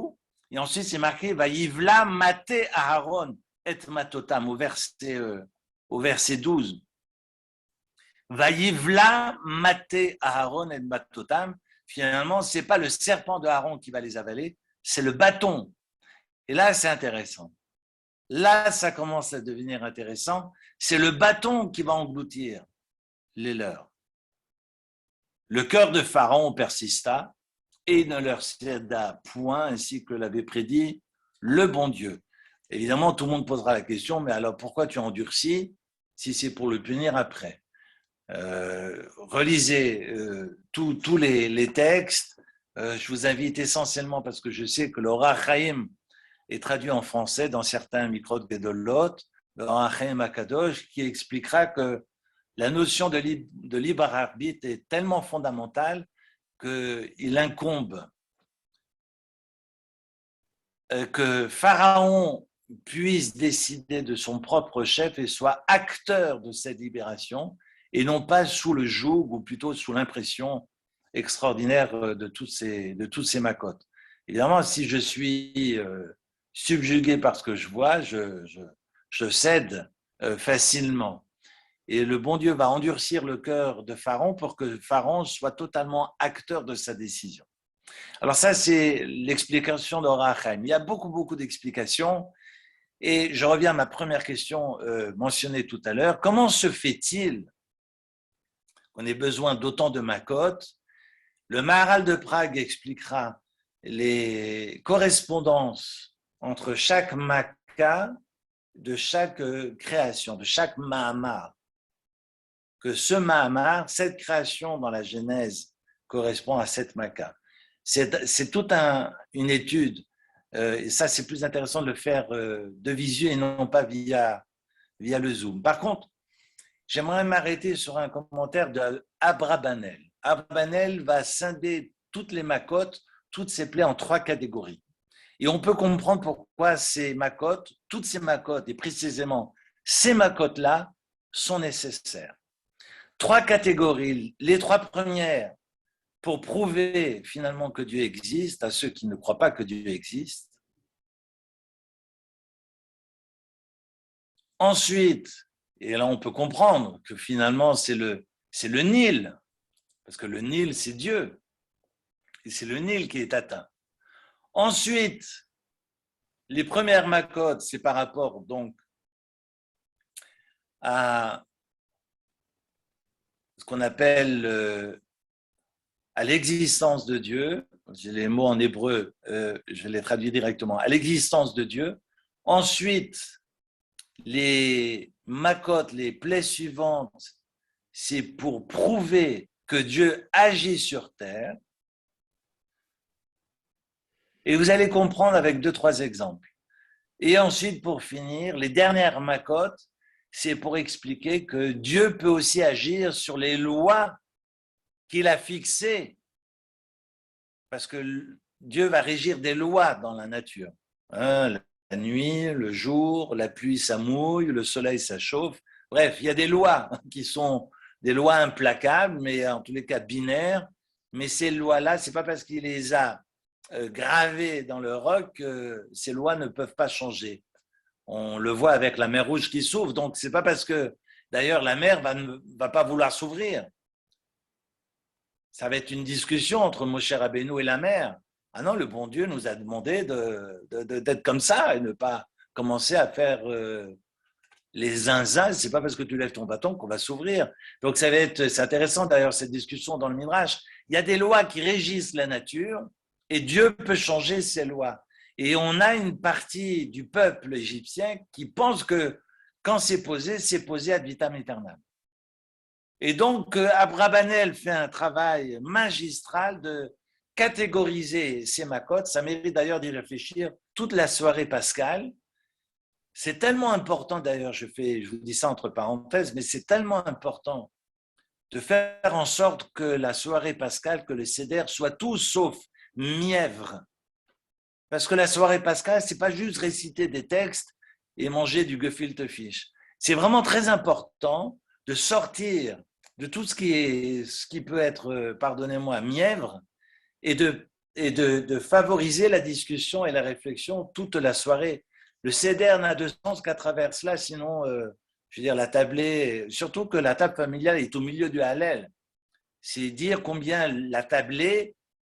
et ensuite c'est marqué Vayivla Mate Aaron et Matotam au verset 12. Vayivla Mate Aaron et Matotam, finalement, ce n'est pas le serpent de Aaron qui va les avaler, c'est le bâton. Et là, c'est intéressant. Là, ça commence à devenir intéressant. C'est le bâton qui va engloutir les leurs. Le cœur de Pharaon persista et ne leur céda point, ainsi que l'avait prédit le bon Dieu. Évidemment, tout le monde posera la question, mais alors pourquoi tu endurcis si c'est pour le punir après? Relisez tous les textes. Je vous invite essentiellement, parce que je sais que l'Ora Chaim est traduit en français dans certains Mikrot Gedolot, l'Ora Chaim Akadosh, qui expliquera que la notion de libre arbitre est tellement fondamentale qu'il incombe que Pharaon puisse décider de son propre chef et soit acteur de cette libération, et non pas sous le joug, ou plutôt sous l'impression extraordinaire de toutes ces macotes. Évidemment, si je suis subjugué par ce que je vois, je cède facilement. Et le bon Dieu va endurcir le cœur de Pharaon pour que Pharaon soit totalement acteur de sa décision. Alors ça, c'est l'explication d'Ora Chaim. Il y a beaucoup d'explications. Et je reviens à ma première question mentionnée tout à l'heure. Comment se fait-il qu'on ait besoin d'autant de macotes? Le Maharal de Prague expliquera les correspondances entre chaque Makkah de chaque création, de chaque Mahamar. Que ce Mahamar, cette création dans la Genèse, correspond à cette Makkah. C'est toute une étude. Et ça, c'est plus intéressant de le faire de visu et non pas via le Zoom. Par contre, j'aimerais m'arrêter sur un commentaire de Abrabanel. Abrabanel va scinder toutes les macotes, toutes ces plaies en 3 catégories. Et on peut comprendre pourquoi ces macotes, toutes ces macotes, et précisément ces macotes-là, sont nécessaires. 3 catégories. Les 3 premières, pour prouver finalement que Dieu existe, à ceux qui ne croient pas que Dieu existe. Ensuite, et là on peut comprendre que finalement c'est le Nil, parce que le Nil c'est Dieu, et c'est le Nil qui est atteint. Ensuite, les premières macotes, c'est par rapport donc à ce qu'on appelle à l'existence de Dieu. J'ai les mots en hébreu, je les traduis directement, à l'existence de Dieu. Ensuite, les macotes, les plaies suivantes, c'est pour prouver que Dieu agit sur terre. Et vous allez comprendre avec 2-3 exemples. Et ensuite, pour finir, les dernières macotes, c'est pour expliquer que Dieu peut aussi agir sur les lois qu'il a fixées, parce que Dieu va régir des lois dans la nature. La nuit, le jour, la pluie, ça mouille, le soleil, ça chauffe. Bref, il y a des lois qui sont des lois implacables, mais en tous les cas binaires. Mais ces lois-là, ce n'est pas parce qu'il les a gravées dans le roc que ces lois ne peuvent pas changer. On le voit avec la mer Rouge qui s'ouvre, donc ce n'est pas parce que, d'ailleurs, la mer va pas vouloir s'ouvrir. Ça va être une discussion entre Moshe Rabbeinu et la mer. Ah non, le bon Dieu nous a demandé d'être comme ça et ne pas commencer à faire les zinzins. C'est pas parce que tu lèves ton bâton qu'on va s'ouvrir. Donc c'est intéressant d'ailleurs cette discussion dans le Midrash. Il y a des lois qui régissent la nature et Dieu peut changer ces lois. Et on a une partie du peuple égyptien qui pense que quand c'est posé ad vitam aeternam. Et donc, Abrabanel fait un travail magistral de catégoriser ces macotes. Ça mérite d'ailleurs d'y réfléchir toute la soirée pascale. C'est tellement important, d'ailleurs, je vous dis ça entre parenthèses, mais c'est tellement important de faire en sorte que la soirée pascale, que le Seder soit tout sauf mièvre. Parce que la soirée pascale, c'est pas juste réciter des textes et manger du gefilte fish. C'est vraiment très important de sortir de tout ce qui peut être, pardonnez-moi, mièvre, et de favoriser la discussion et la réflexion toute la soirée. Le Seder n'a de sens qu'à travers cela, sinon, je veux dire, la tablée, surtout que la table familiale est au milieu du Hallel. C'est dire combien la tablée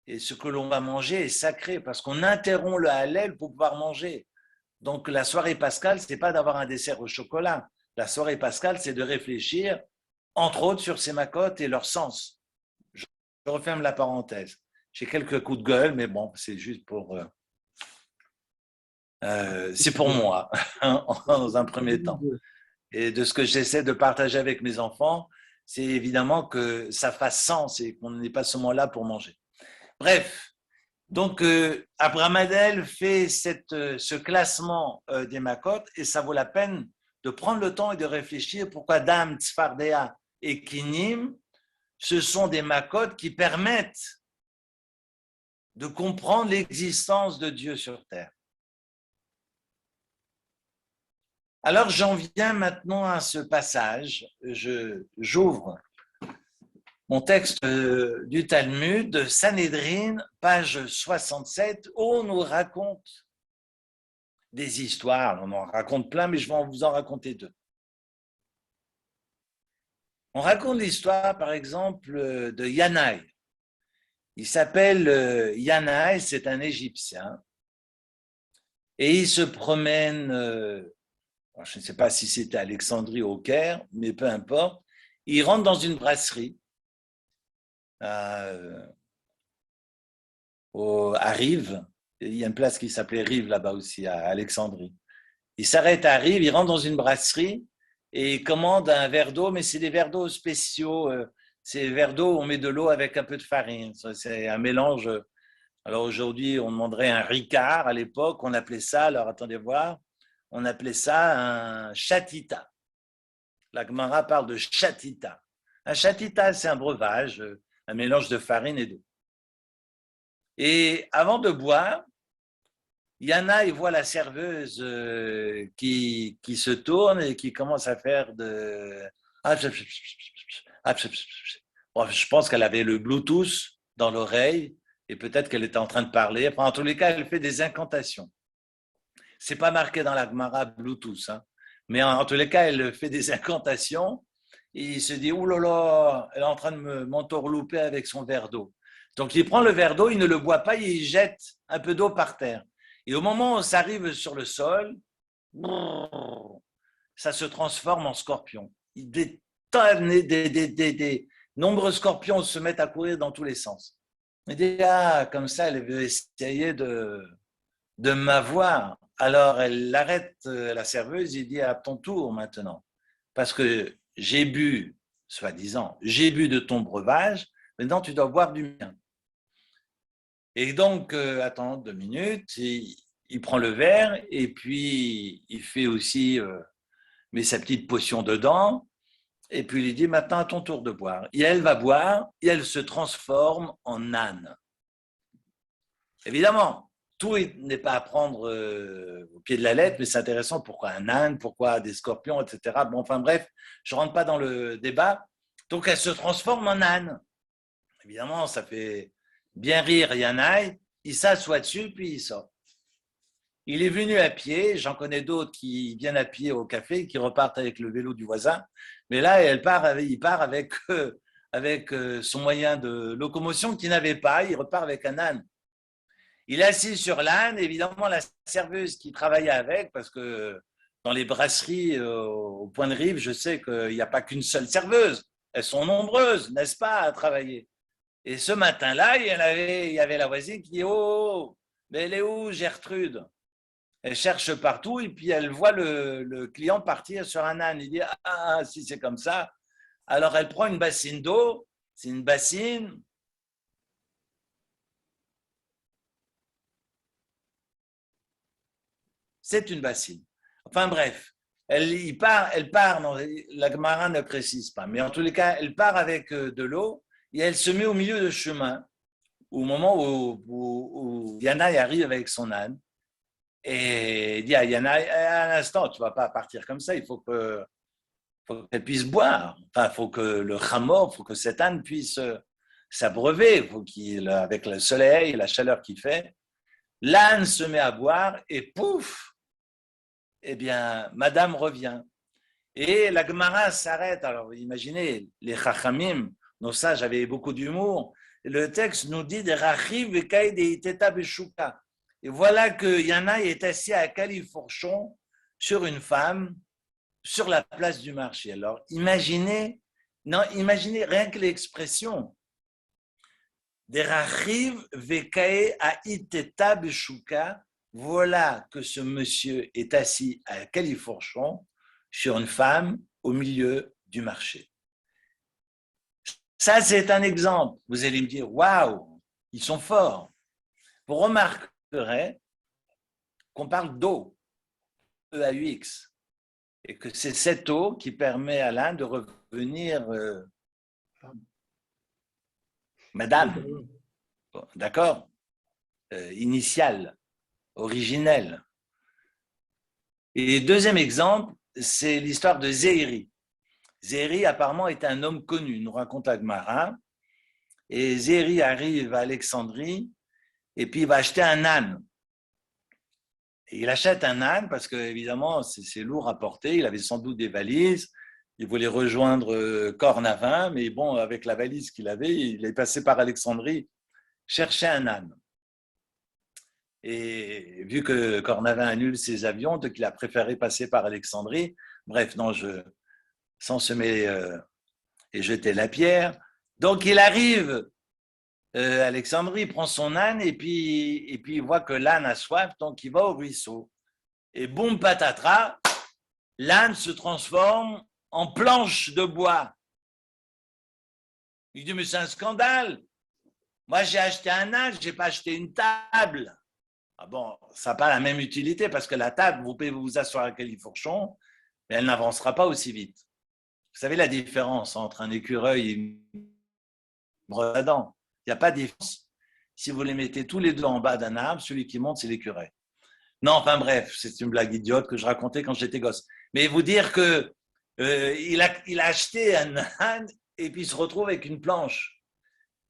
et ce que l'on va manger est sacré, parce qu'on interrompt le Hallel pour pouvoir manger. Donc la soirée pascale, ce n'est pas d'avoir un dessert au chocolat. La soirée pascale, c'est de réfléchir, entre autres, sur ces macotes et leur sens. Je referme la parenthèse. J'ai quelques coups de gueule, mais bon, c'est juste pour... c'est pour moi, dans un premier temps. Et de ce que j'essaie de partager avec mes enfants, c'est évidemment que ça fasse sens et qu'on n'est pas seulement là pour manger. Bref, donc Abramadel fait ce classement des macotes et ça vaut la peine de prendre le temps et de réfléchir pourquoi Dam, Tzfardea et Kinim, ce sont des macotes qui permettent de comprendre l'existence de Dieu sur terre. Alors, j'en viens maintenant à ce passage. J'ouvre mon texte du Talmud, Sanhédrin, page 67, où on nous raconte des histoires. On en raconte plein, mais je vais vous en raconter deux. On raconte l'histoire, par exemple, de Yanaï. Il s'appelle Yanaï, c'est un Égyptien. Et il se promène... je ne sais pas si c'était à Alexandrie ou au Caire, mais peu importe. Il rentre dans une brasserie à Rive. Il y a une place qui s'appelait Rive là-bas aussi, à Alexandrie. Il s'arrête à Rive, il rentre dans une brasserie et il commande un verre d'eau, mais c'est des verres d'eau spéciaux. C'est des verres d'eau où on met de l'eau avec un peu de farine. C'est un mélange. Alors aujourd'hui, on demanderait un Ricard. À l'époque, on appelait ça, alors attendez voir, on appelait ça un chatita. La Gemara parle de chatita. Un chatita, c'est un breuvage, un mélange de farine et d'eau. Et avant de boire, Yana, il voit la serveuse qui se tourne et qui commence à faire de... Je pense qu'elle avait le Bluetooth dans l'oreille et peut-être qu'elle était en train de parler. Enfin, en tous les cas, elle fait des incantations. Ce n'est pas marqué dans la Gemara Bluetooth, hein. Mais en tous les cas, elle fait des incantations et il se dit « Ouh là là, elle est en train de m'entourlouper avec son verre d'eau ». Donc, il prend le verre d'eau, il ne le boit pas, il jette un peu d'eau par terre. Et au moment où ça arrive sur le sol, ça se transforme en scorpion. Des nombreux scorpions se mettent à courir dans tous les sens. Il dit « Ah, comme ça, elle veut essayer de m'avoir ». Alors, elle arrête la serveuse, il dit « À ton tour maintenant, parce que j'ai bu, soi-disant, j'ai bu de ton breuvage, maintenant tu dois boire du mien. » Et donc, attends 2 minutes, il prend le verre et puis il fait aussi met sa petite potion dedans et puis il lui dit « Maintenant, à ton tour de boire. » Et elle va boire et elle se transforme en âne. Évidemment, tout n'est pas à prendre au pied de la lettre, mais c'est intéressant. Pourquoi un âne, pourquoi des scorpions, etc. Bon, enfin bref, je ne rentre pas dans le débat. Donc, elle se transforme en âne. Évidemment, ça fait bien rire Yanaï. Il s'assoit dessus, puis il sort. Il est venu à pied. J'en connais d'autres qui viennent à pied au café, qui repartent avec le vélo du voisin. Mais là, il part avec son moyen de locomotion qu'il n'avait pas. Il repart avec un âne. Il est assis sur l'âne, évidemment, la serveuse qui travaillait avec, parce que dans les brasseries au Point de Rive, je sais qu'il n'y a pas qu'une seule serveuse. Elles sont nombreuses, n'est-ce pas, à travailler. Et ce matin-là, il y avait la voisine qui dit « Oh, mais elle est où, Gertrude ?» Elle cherche partout et puis elle voit le client partir sur un âne. Il dit « Ah, si c'est comme ça, Alors, elle prend une bassine d'eau. C'est une bassine. C'est une bassine. Enfin bref, elle part, non, la Gemara ne précise pas, mais en tous les cas, elle part avec de l'eau et elle se met au milieu du chemin, au moment où Yana arrive avec son âne. Et il dit à Yana, un instant, tu ne vas pas partir comme ça, il faut qu'elle puisse boire. Enfin, il faut que le chamor, il faut que cet âne puisse s'abreuver, il faut avec le soleil et la chaleur qu'il fait, l'âne se met à boire et pouf, eh bien, madame revient. Et la Gemara s'arrête. Alors, imaginez, les chachamim, nos sages avaient beaucoup d'humour. Le texte nous dit des rachiv et kaïd et iteta beshuka. Et voilà que Yana est assis à califourchon sur une femme, sur la place du marché. Alors, imaginez rien que l'expression. Des rachiv vekae a iteta beshuka. Voilà que ce monsieur est assis à califourchon sur une femme au milieu du marché. Ça, c'est un exemple. Vous allez me dire, waouh, ils sont forts. Vous remarquerez qu'on parle d'eau, E-A-U-X, et que c'est cette eau qui permet à l'un de revenir madame. Bon, d'accord, initiale. Originelle. Et deuxième exemple, c'est l'histoire de Zéhiri. Zéhiri, apparemment, est un homme connu, nous raconte la Gemara. Et Zéhiri arrive à Alexandrie et puis il va acheter un âne. Et il achète un âne parce que, évidemment, c'est lourd à porter. Il avait sans doute des valises. Il voulait rejoindre Cornavin, mais bon, avec la valise qu'il avait, il est passé par Alexandrie chercher un âne. Et vu que Cornavin annule ses avions, donc il a préféré passer par Alexandrie. Bref, non, sans semer et jeter la pierre. Donc il arrive à Alexandrie, il prend son âne et puis il voit que l'âne a soif, donc il va au ruisseau. Et boum patatras, l'âne se transforme en planche de bois. Il dit, mais c'est un scandale. Moi, j'ai acheté un âne, je n'ai pas acheté une table. Ah bon, ça n'a pas la même utilité parce que la table, vous pouvez vous asseoir à califourchon, mais elle n'avancera pas aussi vite. Vous savez la différence entre un écureuil et une brosse à dents? Il n'y a pas de différence. Si vous les mettez tous les deux en bas d'un arbre, celui qui monte, c'est l'écureuil. Non, enfin bref, c'est une blague idiote que je racontais quand j'étais gosse. Mais vous dire que il a acheté un âne et puis il se retrouve avec une planche.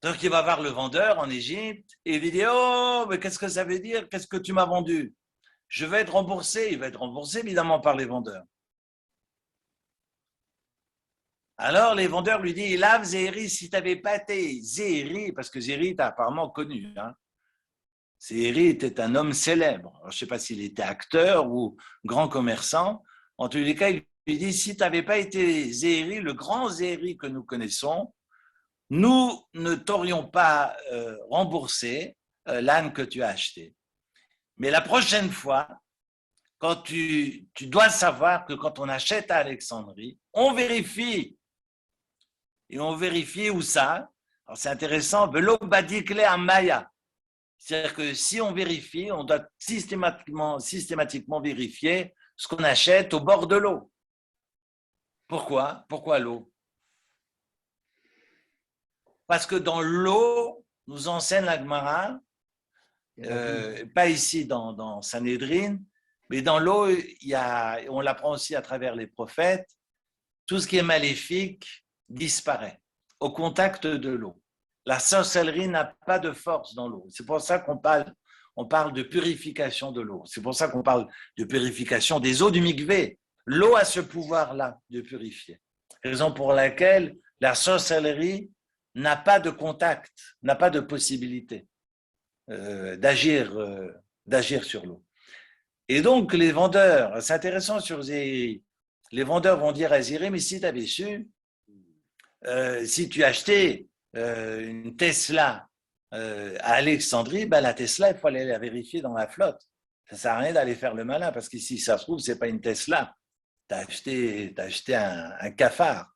Donc, il va voir le vendeur en Égypte et il lui dit « Oh, mais qu'est-ce que ça veut dire? Qu'est-ce que tu m'as vendu? Je vais être remboursé. » Il va être remboursé, évidemment, par les vendeurs. Alors, les vendeurs lui disent « Lave Zéhiri, si tu n'avais pas été Zéhiri, parce que Zéhiri est apparemment connu. Hein. Zéhiri était un homme célèbre. Alors, je ne sais pas s'il était acteur ou grand commerçant. En tous les cas, il lui dit « Si tu n'avais pas été Zéhiri, le grand Zéhiri que nous connaissons, nous ne t'aurions pas remboursé l'âne que tu as acheté. Mais la prochaine fois, quand tu dois savoir que quand on achète à Alexandrie, on vérifie. Et on vérifie où ça? Alors c'est intéressant, velo badikle amaya. C'est-à-dire que si on vérifie, on doit systématiquement vérifier ce qu'on achète au bord de l'eau. Pourquoi? Pourquoi l'eau? Parce que dans l'eau, nous enseigne la Gemara, pas ici dans Sanhédrin, mais dans l'eau, on l'apprend aussi à travers les prophètes, tout ce qui est maléfique disparaît au contact de l'eau. La sorcellerie n'a pas de force dans l'eau. C'est pour ça qu'on parle de purification de l'eau. C'est pour ça qu'on parle de purification des eaux du mikvé. L'eau a ce pouvoir-là de purifier. Raison pour laquelle la sorcellerie n'a pas de contact, n'a pas de possibilité d'agir sur l'eau. Et donc, les vendeurs, c'est intéressant sur Zéhiri, les vendeurs vont dire à Zéhiri, mais si tu avais su, si tu achetais une Tesla à Alexandrie, ben la Tesla, il faut aller la vérifier dans la flotte. Ça ne sert à rien d'aller faire le malin, parce que si ça se trouve, ce n'est pas une Tesla. Tu as acheté un cafard.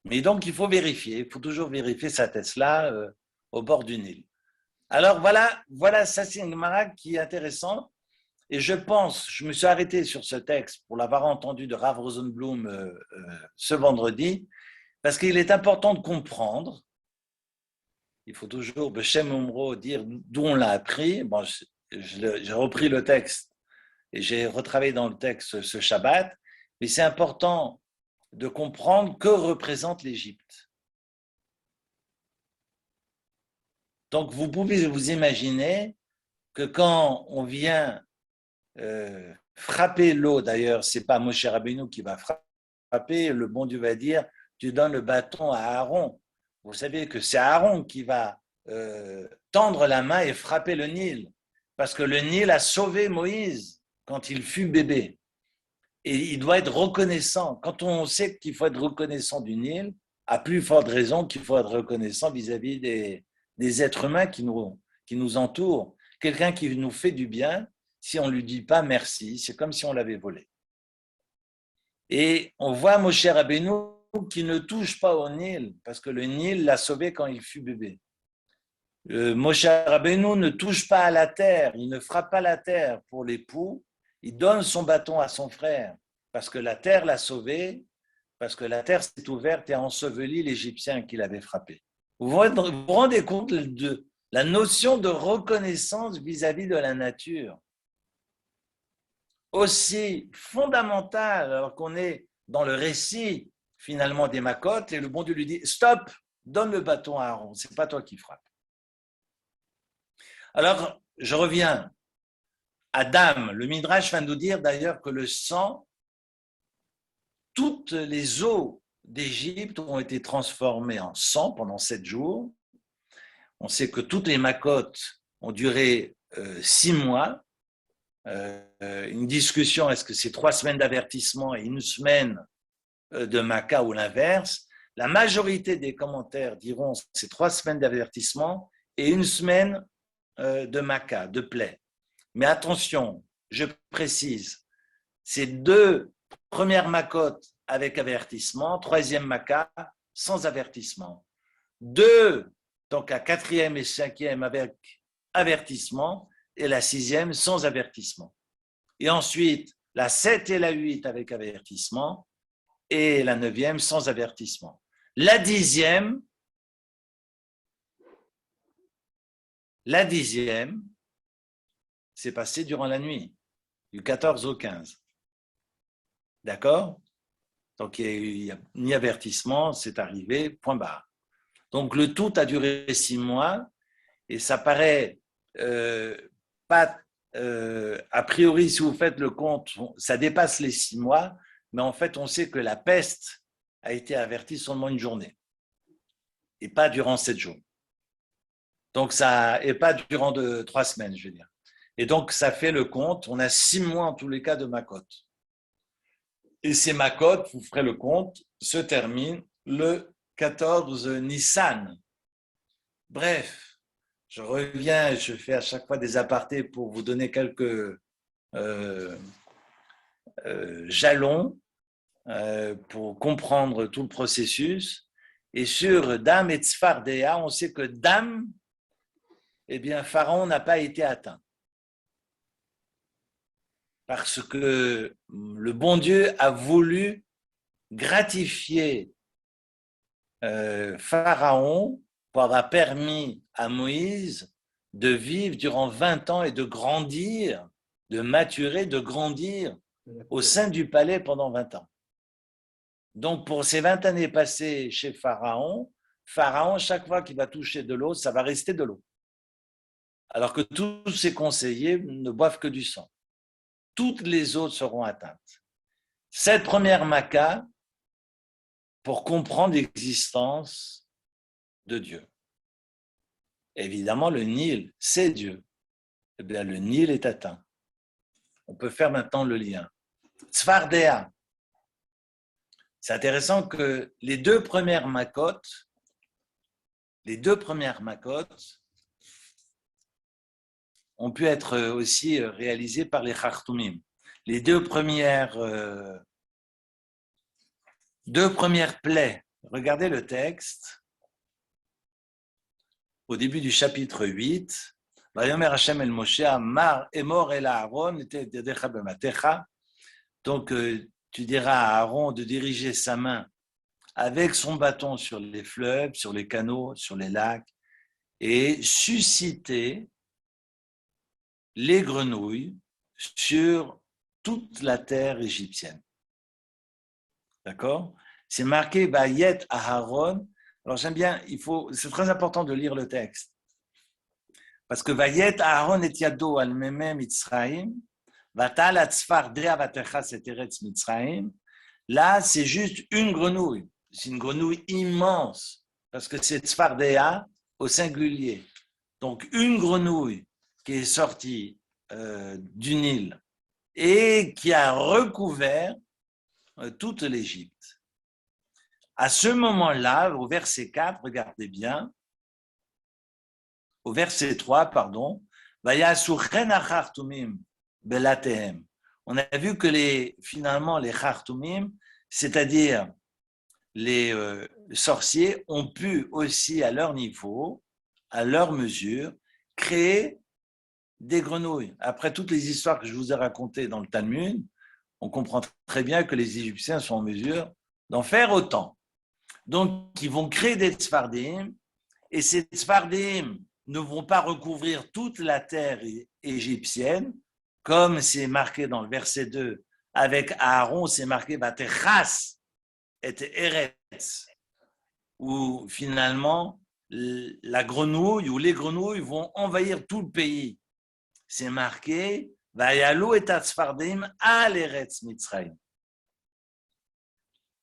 Mais donc, il faut vérifier, il faut toujours vérifier sa thèse-là au bord du Nil. Alors voilà, ça c'est une Gemara qui est intéressante. Et je pense, je me suis arrêté sur ce texte pour l'avoir entendu de Rav Rosenblum ce vendredi, parce qu'il est important de comprendre. Il faut toujours, Beshem Umro, dire d'où on l'a appris. Bon, j'ai repris le texte et j'ai retravaillé dans le texte ce Shabbat, mais c'est important de comprendre que représente l'Égypte. Donc, vous pouvez vous imaginer que quand on vient frapper l'eau, d'ailleurs, ce n'est pas Moshe Rabbeinu qui va frapper, le bon Dieu va dire, tu donnes le bâton à Aaron. Vous savez que c'est Aaron qui va tendre la main et frapper le Nil, parce que le Nil a sauvé Moïse quand il fut bébé. Et il doit être reconnaissant. Quand on sait qu'il faut être reconnaissant du Nil, à plus forte raison qu'il faut être reconnaissant vis-à-vis des êtres humains qui nous entourent. Quelqu'un qui nous fait du bien, si on ne lui dit pas merci, c'est comme si on l'avait volé. Et on voit Moshe Rabbeinu qui ne touche pas au Nil, parce que le Nil l'a sauvé quand il fut bébé. Moshe Rabbeinu ne touche pas à la terre, il ne frappe pas la terre pour l'époux, il donne son bâton à son frère, parce que la terre l'a sauvé, parce que la terre s'est ouverte et a enseveli l'Égyptien qui l'avait frappé. Vous vous rendez compte de la notion de reconnaissance vis-à-vis de la nature, aussi fondamentale, alors qu'on est dans le récit finalement des Makot, et le bon Dieu lui dit « Stop, donne le bâton à Aaron, ce n'est pas toi qui frappes. » Alors, je reviens à Dam. Le Midrash vient nous dire d'ailleurs que le sang, toutes les eaux d'Égypte ont été transformées en sang pendant 7 jours. On sait que toutes les Makot ont duré 6 mois. Une discussion, est-ce que c'est 3 semaines d'avertissement et 1 semaine de Maka ou l'inverse? La majorité des commentaires diront c'est 3 semaines d'avertissement et 1 semaine de Maka, de plaie. Mais attention, je précise, c'est 2 premières Makot avec avertissement, 3e Maka sans avertissement. 2, donc la 4e et 5e avec avertissement, et la 6e sans avertissement. Et ensuite, la 7 et la 8 avec avertissement, et la 9e sans avertissement. La 10e, c'est passé durant la nuit, du 14 au 15. D'accord? Donc, il n'y a ni avertissement, c'est arrivé, point barre. Donc, le tout a duré 6 mois, et ça paraît pas, a priori, si vous faites le compte, ça dépasse les 6 mois, mais en fait, on sait que la peste a été avertie seulement 1 journée, et pas durant 7 jours. Donc, ça, et pas durant 3 semaines, je veux dire. Et donc, ça fait le compte, on a 6 mois en tous les cas de Makot. Et ces Makot, vous ferez le compte, se terminent le 14 Nissan. Bref, je reviens, je fais à chaque fois des apartés pour vous donner quelques jalons pour comprendre tout le processus. Et sur Dam et Tzfardéa, on sait que Dam, eh bien, Pharaon n'a pas été atteint. Parce que le bon Dieu a voulu gratifier Pharaon pour avoir permis à Moïse de vivre durant 20 ans et de grandir, de maturer, de grandir au sein du palais pendant 20 ans. Donc, pour ces 20 années passées chez Pharaon, chaque fois qu'il va toucher de l'eau, ça va rester de l'eau. Alors que tous ses conseillers ne boivent que du sang. Toutes les autres seront atteintes. Cette première Maka, pour comprendre l'existence de Dieu. Évidemment, le Nil, c'est Dieu. Eh bien, le Nil est atteint. On peut faire maintenant le lien. Tzfardéa. C'est intéressant que les 2 premières Makot, ont pu être aussi réalisées par les Chartoumim. Les 2 premières plaies Regardez le texte. Au début du chapitre 8, Vayomer Hashem el Moshe Amar Emor el Aaron ete yadecha bematecha. Donc, tu diras à Aaron de diriger sa main avec son bâton sur les fleuves, sur les canaux, sur les lacs, et susciter les grenouilles sur toute la terre égyptienne. D'accord? C'est marqué Bayet Aharon. Alors j'aime bien, c'est très important de lire le texte. Parce que Bayet Aharon et Yado al Meme Mitzraim, Vatal Atzfar Dea Vatecha Seteretz Mitzraim. Là, c'est juste une grenouille. C'est une grenouille immense. Parce que c'est Tzfar Dea au singulier. Donc une grenouille qui est sortie du Nil et qui a recouvert toute l'Égypte. À ce moment-là, au verset 4, regardez bien, au verset 3, pardon, on a vu que finalement les Khartoumim, c'est-à-dire les sorciers, ont pu aussi à leur niveau, à leur mesure, créer des grenouilles. Après toutes les histoires que je vous ai racontées dans le Talmud, on comprend très bien que les Égyptiens sont en mesure d'en faire autant. Donc, ils vont créer des tzfardim, et ces tzfardim ne vont pas recouvrir toute la terre égyptienne, comme c'est marqué dans le verset 2, avec Aaron, c'est marqué Vatechas et Eretz, où finalement, la grenouille ou les grenouilles vont envahir tout le pays. C'est marqué Vayalou et Tzfardim al Eretz Mitzrayim.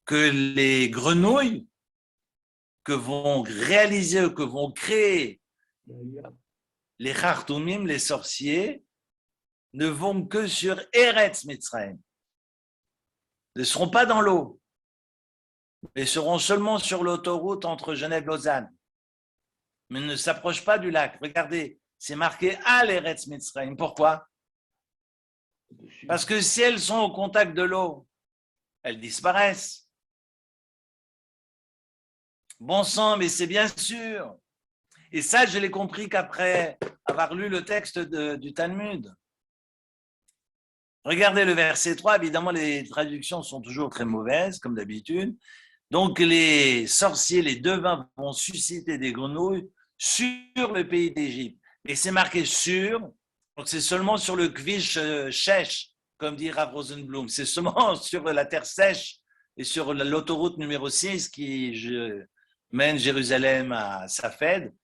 Que les grenouilles que vont réaliser, que vont créer les Khartoumim, les sorciers, ne vont que sur Eretz Mitzrayim. Ne seront pas dans l'eau, mais seront seulement sur l'autoroute entre Genève et Lausanne. Mais ne s'approchent pas du lac. Regardez, c'est marqué Al Eretz Mitzrayim. Pourquoi? Parce que si elles sont au contact de l'eau, elles disparaissent. Bon sang, mais c'est bien sûr. Et ça, je l'ai compris qu'après avoir lu le texte du Talmud. Regardez le verset 3, évidemment les traductions sont toujours très mauvaises, comme d'habitude. Donc les sorciers, les devins vont susciter des grenouilles sur le pays d'Égypte. Et c'est marqué sur, donc c'est seulement sur le Kvish Shesh, comme dit Rav Rosenblum. C'est seulement sur la terre sèche et sur l'autoroute numéro 6 qui mène Jérusalem à Safed.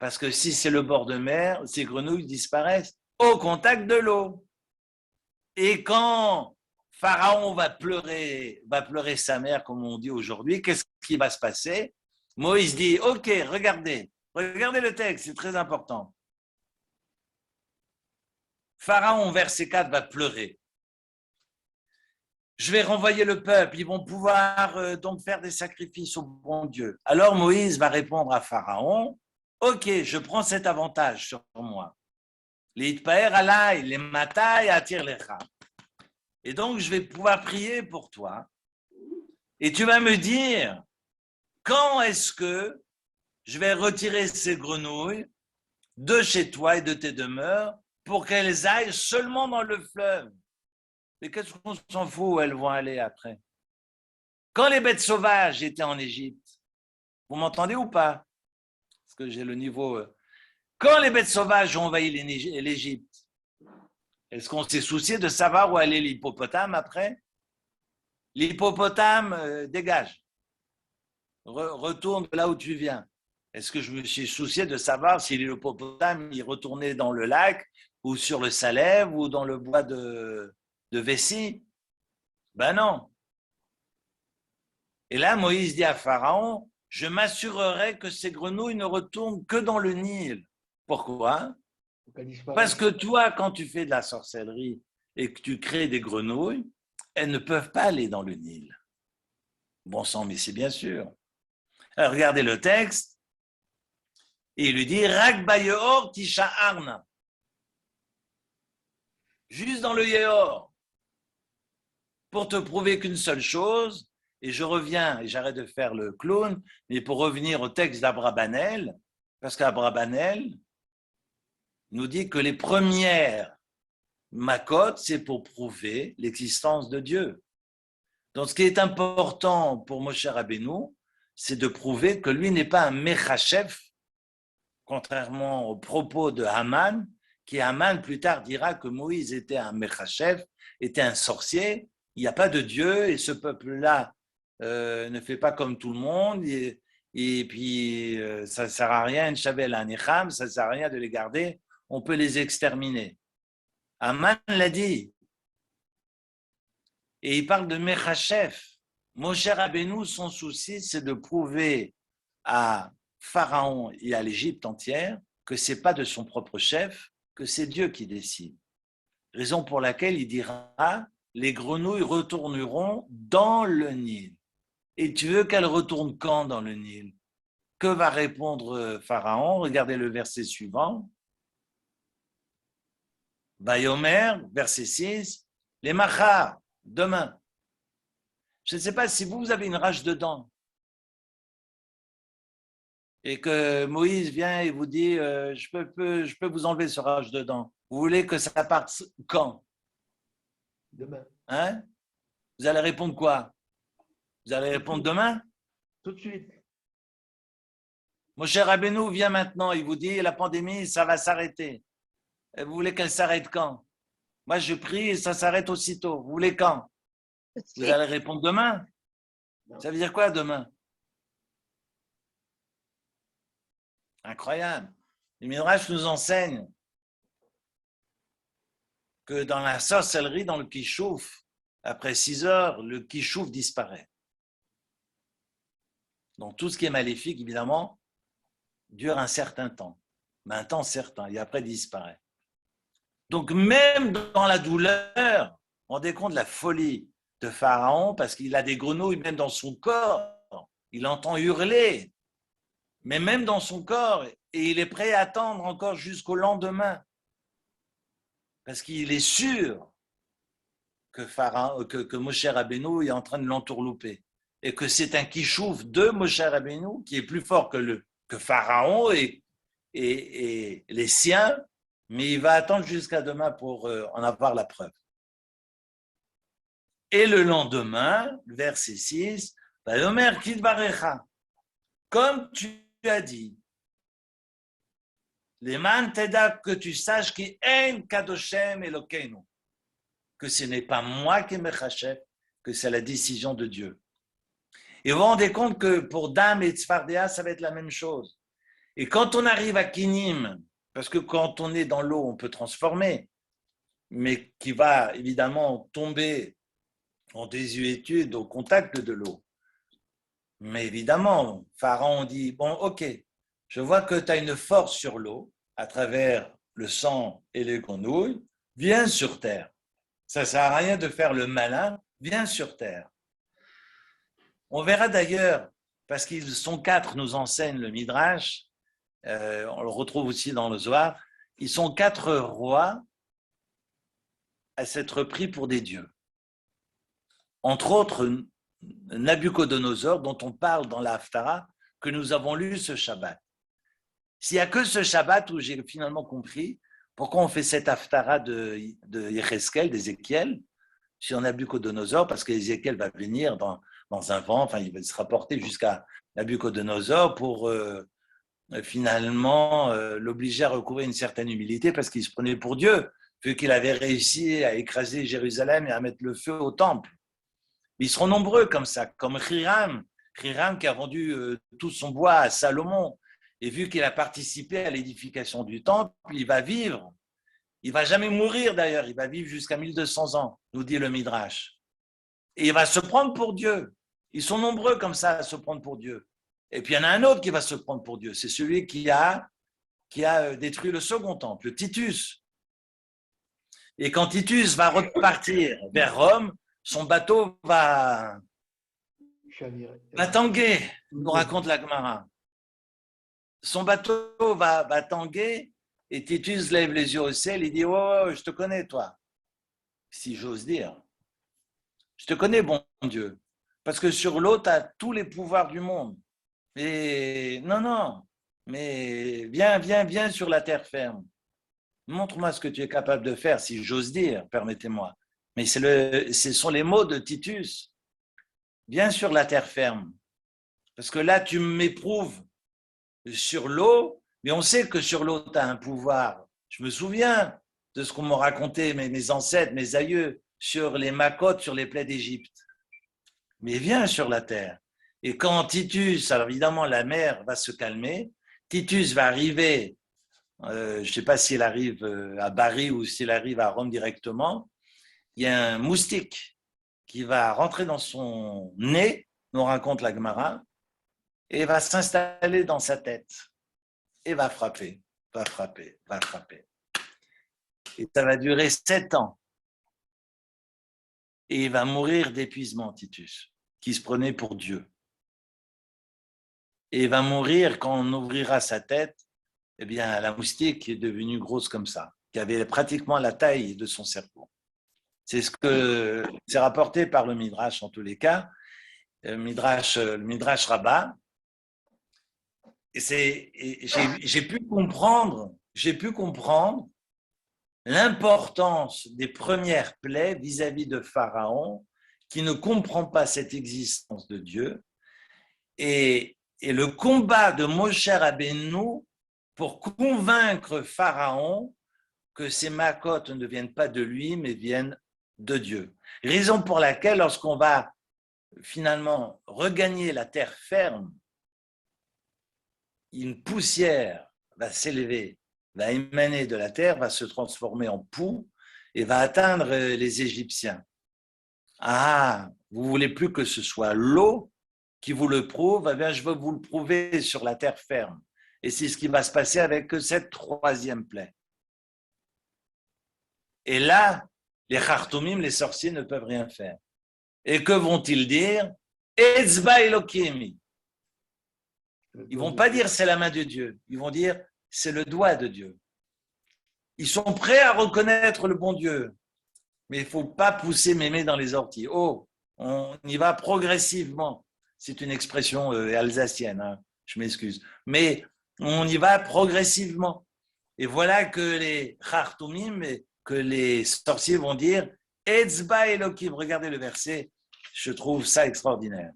Parce que si c'est le bord de mer, ces grenouilles disparaissent au contact de l'eau. Et quand Pharaon va pleurer sa mère, comme on dit aujourd'hui, qu'est-ce qui va se passer? Moïse dit, ok, regardez le texte, c'est très important. Pharaon, verset 4, va pleurer. Je vais renvoyer le peuple, ils vont pouvoir donc faire des sacrifices au bon Dieu. Alors Moïse va répondre à Pharaon, ok, je prends cet avantage sur moi. Les Hitpaer alay, les matai attir les chats. Et donc, je vais pouvoir prier pour toi. Et tu vas me dire, quand est-ce que je vais retirer ces grenouilles de chez toi et de tes demeures pour qu'elles aillent seulement dans le fleuve? Mais qu'est-ce qu'on s'en fout où elles vont aller après? Quand les bêtes sauvages étaient en Égypte, vous m'entendez ou pas? Parce que j'ai le niveau... Quand les bêtes sauvages ont envahi l'Égypte, est-ce qu'on s'est soucié de savoir où allait l'hippopotame après? L'hippopotame, dégage. Retourne de là où tu viens. Est-ce que je me suis soucié de savoir si l'hippopotame il retournait dans le lac ou sur le Salève ou dans le bois de Vessie? Ben non. Et là, Moïse dit à Pharaon, je m'assurerai que ces grenouilles ne retournent que dans le Nil. Pourquoi? Parce que toi, quand tu fais de la sorcellerie et que tu crées des grenouilles, elles ne peuvent pas aller dans le Nil. Bon sang, mais c'est bien sûr. Alors, regardez le texte. Et il lui dit, Rak Bayeor Tisha Arna. Juste dans le Yéor. Pour te prouver qu'une seule chose, Et je reviens, et j'arrête de faire le clown, mais pour revenir au texte d'Abrabanel, parce qu'Abrabanel nous dit que les premières makot, c'est pour prouver l'existence de Dieu. Donc, ce qui est important pour Moshe Rabbeinu, c'est de prouver que lui n'est pas un Mechachef, contrairement aux propos de Haman, qui Haman plus tard dira que Moïse était un Mechachef, était un sorcier. Il n'y a pas de Dieu et ce peuple-là ne fait pas comme tout le monde. Et puis, ça ne sert à rien, Shavel Anecham, ça ne sert à rien de les garder, on peut les exterminer. Haman l'a dit. Et il parle de Mechachef. Moshe Rabbeinu, son souci, c'est de prouver à Pharaon et à l'Égypte entière que ce n'est pas de son propre chef, que c'est Dieu qui décide. Raison pour laquelle il dira « Les grenouilles retourneront dans le Nil ». Et tu veux qu'elles retournent quand dans le Nil? Que va répondre Pharaon? Regardez le verset suivant. Vayomer, verset 6, « Les machar » demain. Je ne sais pas si vous avez une rage de dents et que Moïse vient et vous dit je peux vous enlever ce rage de dents. Vous voulez que ça parte quand?
Demain.
Hein? Vous allez répondre quoi? Vous allez répondre demain?
Tout de suite.
Moshe Rabbeinu vient maintenant, il vous dit la pandémie, ça va s'arrêter. Et vous voulez qu'elle s'arrête quand? Moi, je prie et ça s'arrête aussitôt. Vous voulez quand? Vous allez répondre demain? Ça veut dire quoi demain? Incroyable. Les Midrash nous enseignent que dans la sorcellerie, dans le kishouf, après 6 heures, le kishouf disparaît. Donc tout ce qui est maléfique, évidemment, dure un certain temps. Mais un temps certain, et après disparaît. Donc même dans la douleur, on rendez compte de la folie de Pharaon, parce qu'il a des grenouilles même dans son corps. Il entend hurler, mais même dans son corps, et il est prêt à attendre encore jusqu'au lendemain, parce qu'il est sûr que Moshe Rabbeinu est en train de l'entourlouper, et que c'est un kishouf de Moshe Rabbeinu qui est plus fort que Pharaon et les siens, mais il va attendre jusqu'à demain pour en avoir la preuve. Et le lendemain, verset 6, Vayomer Kidvarecha, comme tu as dit, les man teda, que tu saches qui en kadoshem Elokeinu, que ce n'est pas moi qui me chachef, que c'est la décision de Dieu. Et vous vous rendez compte que pour Dam et Tzfardéa, ça va être la même chose. Et quand on arrive à Kinim, parce que quand on est dans l'eau, on peut transformer, mais qui va évidemment tomber en désuétude au contact de l'eau. Mais évidemment, Pharaon dit, bon, ok, je vois que tu as une force sur l'eau, à travers le sang et les grenouilles, viens sur terre. Ça ne sert à rien de faire le malin, viens sur terre. On verra d'ailleurs, parce qu'ils sont 4, nous enseigne le Midrash, on le retrouve aussi dans le Zohar, ils sont 4 rois à s'être pris pour des dieux. Entre autres, Nabuchodonosor, dont on parle dans la Haftara, que nous avons lu ce Shabbat. S'il n'y a que ce Shabbat où j'ai finalement compris pourquoi on fait cette Haftara de Yecheskel, d'Ézéchiel, sur Nabuchodonosor, parce qu'Ézéchiel va venir dans un vent, enfin il va se rapporter jusqu'à Nabuchodonosor pour finalement l'obliger à recouvrir une certaine humilité parce qu'il se prenait pour Dieu, vu qu'il avait réussi à écraser Jérusalem et à mettre le feu au temple. Ils seront nombreux comme ça, comme Hiram qui a vendu tout son bois à Salomon. Et vu qu'il a participé à l'édification du temple, il va vivre. Il ne va jamais mourir d'ailleurs, il va vivre jusqu'à 1200 ans, nous dit le Midrash. Et il va se prendre pour Dieu. Ils sont nombreux comme ça à se prendre pour Dieu. Et puis il y en a un autre qui va se prendre pour Dieu. C'est celui qui a détruit le second temple, Titus. Et quand Titus va repartir vers Rome, son bateau va tanguer, nous raconte la Gemara. Son bateau va tanguer et Titus lève les yeux au ciel et dit « Oh, je te connais toi, si j'ose dire. Je te connais, bon Dieu, Parce que sur l'eau, tu as tous les pouvoirs du monde. Et non, mais viens sur la terre ferme. Montre-moi ce que tu es capable de faire, si j'ose dire, permettez-moi. Mais ce sont les mots de Titus. Viens sur la terre ferme. Parce que là, tu m'éprouves sur l'eau, mais on sait que sur l'eau, tu as un pouvoir. Je me souviens de ce qu'on m'a raconté mes ancêtres, mes aïeux, sur les Makotes, sur les plaies d'Égypte. Mais viens sur la terre. Et quand Titus, alors évidemment, la mer va se calmer, Titus va arriver, je ne sais pas s'il arrive à Bari ou s'il arrive à Rome directement, il y a un moustique qui va rentrer dans son nez, nous raconte la Gemara, et va s'installer dans sa tête et va frapper. Et ça va durer 7 ans. Et il va mourir d'épuisement, Titus, qui se prenait pour Dieu. Et il va mourir quand on ouvrira sa tête, eh bien, la moustique qui est devenue grosse comme ça, qui avait pratiquement la taille de son cerveau. C'est ce que c'est rapporté par le Midrash en tous les cas, le Midrash Rabbah. Et j'ai pu comprendre l'importance des premières plaies vis-à-vis de Pharaon, qui ne comprend pas cette existence de Dieu, et le combat de Moshe Rabbeinu pour convaincre Pharaon que ces makotes ne viennent pas de lui, mais viennent de Dieu. Raison pour laquelle, lorsqu'on va finalement regagner la terre ferme, une poussière va s'élever, va émaner de la terre, va se transformer en poux et va atteindre les Égyptiens. Ah, vous voulez plus que ce soit l'eau qui vous le prouve, eh bien je veux vous le prouver sur la terre ferme. Et c'est ce qui va se passer avec cette troisième plaie. Et là, les Khartoumim, les sorciers, ne peuvent rien faire. Et que vont-ils dire? Etzba Elokimi. Ils ne vont pas dire c'est la main de Dieu, ils vont dire c'est le doigt de Dieu. Ils sont prêts à reconnaître le bon Dieu, mais il ne faut pas pousser mémé dans les orties. Oh, on y va progressivement. C'est une expression alsacienne, hein, je m'excuse. Mais on y va progressivement. Et voilà que les Khartoumim, que les sorciers vont dire Etzba Elokim. Regardez le verset, je trouve ça extraordinaire.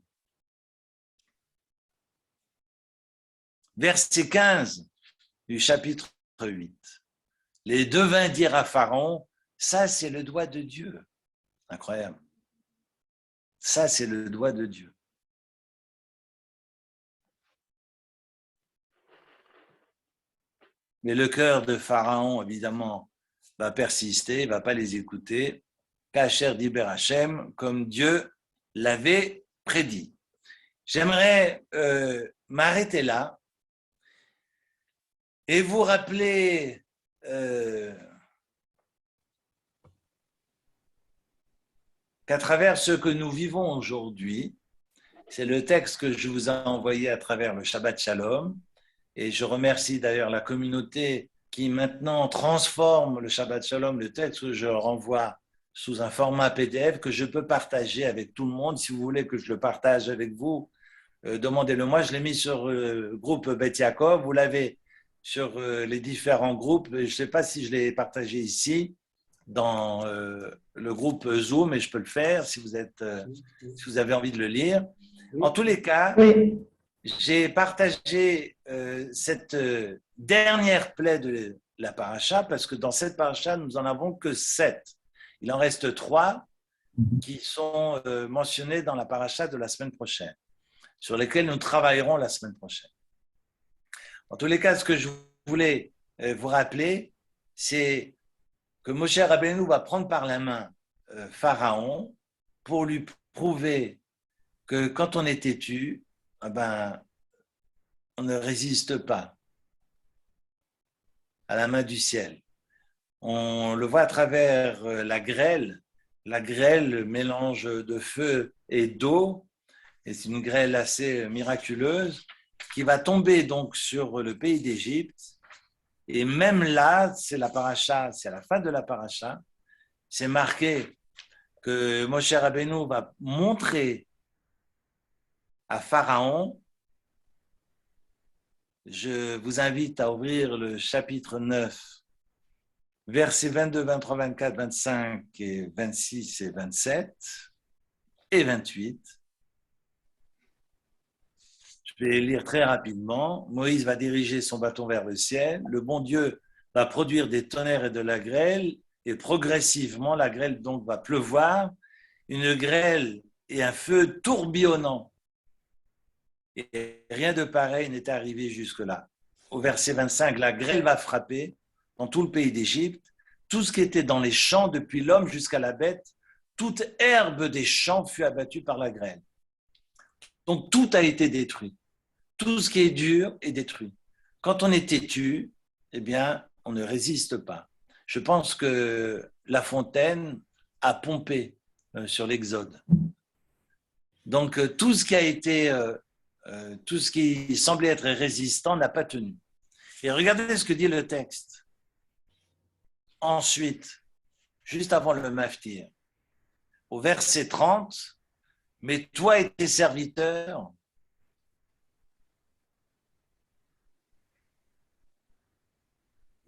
Verset 15 du chapitre 8. Les devins dirent à Pharaon, ça c'est le doigt de Dieu. Incroyable. Ça c'est le doigt de Dieu. Mais le cœur de Pharaon, évidemment, va persister, il ne va pas les écouter. Kacher diber Hashem, comme Dieu l'avait prédit. J'aimerais m'arrêter là et vous rappeler qu'à travers ce que nous vivons aujourd'hui, c'est le texte que je vous ai envoyé à travers le Shabbat Shalom, et je remercie d'ailleurs la communauté qui maintenant transforme le Shabbat Shalom, le texte que je renvoie sous un format PDF que je peux partager avec tout le monde. Si vous voulez que je le partage avec vous, demandez-le moi. Je l'ai mis sur le groupe Bet Yaakov, vous l'avez sur les différents groupes. Je ne sais pas si je l'ai partagé ici dans le groupe Zoom, mais je peux le faire si vous avez envie de le lire. En tous les cas,
Oui.
j'ai partagé cette dernière plaie de la paracha parce que dans cette paracha, nous n'en avons que 7. Il en reste 3 qui sont mentionnés dans la paracha de la semaine prochaine, sur lesquels nous travaillerons la semaine prochaine. En tous les cas, ce que je voulais vous rappeler, c'est que Moshe Rabbeinu va prendre par la main Pharaon pour lui prouver que quand on est têtu, eh ben, on ne résiste pas à la main du ciel. On le voit à travers la grêle, le mélange de feu et d'eau, et c'est une grêle assez miraculeuse, qui va tomber donc sur le pays d'Égypte. Et même là, c'est la paracha, c'est à la fin de la paracha, c'est marqué que Moshe Rabbeinu va montrer à Pharaon. Je vous invite à ouvrir le chapitre 9, versets 22, 23, 24, 25 et 26 et 27 et 28. Je vais lire très rapidement. Moïse va diriger son bâton vers le ciel. Le bon Dieu va produire des tonnerres et de la grêle, et progressivement, la grêle donc va pleuvoir, une grêle et un feu tourbillonnant. Et rien de pareil n'est arrivé jusque-là. Au verset 25, la grêle va frapper dans tout le pays d'Égypte, tout ce qui était dans les champs, depuis l'homme jusqu'à la bête, toute herbe des champs fut abattue par la grêle. Donc tout a été détruit. Tout ce qui est dur est détruit. Quand on est têtu, eh bien, on ne résiste pas. Je pense que La Fontaine a pompé sur l'Exode. Donc tout ce qui a été, tout ce qui semblait être résistant n'a pas tenu. Et regardez ce que dit le texte. Ensuite, juste avant le maftir, au verset 30, « Mais toi et tes serviteurs,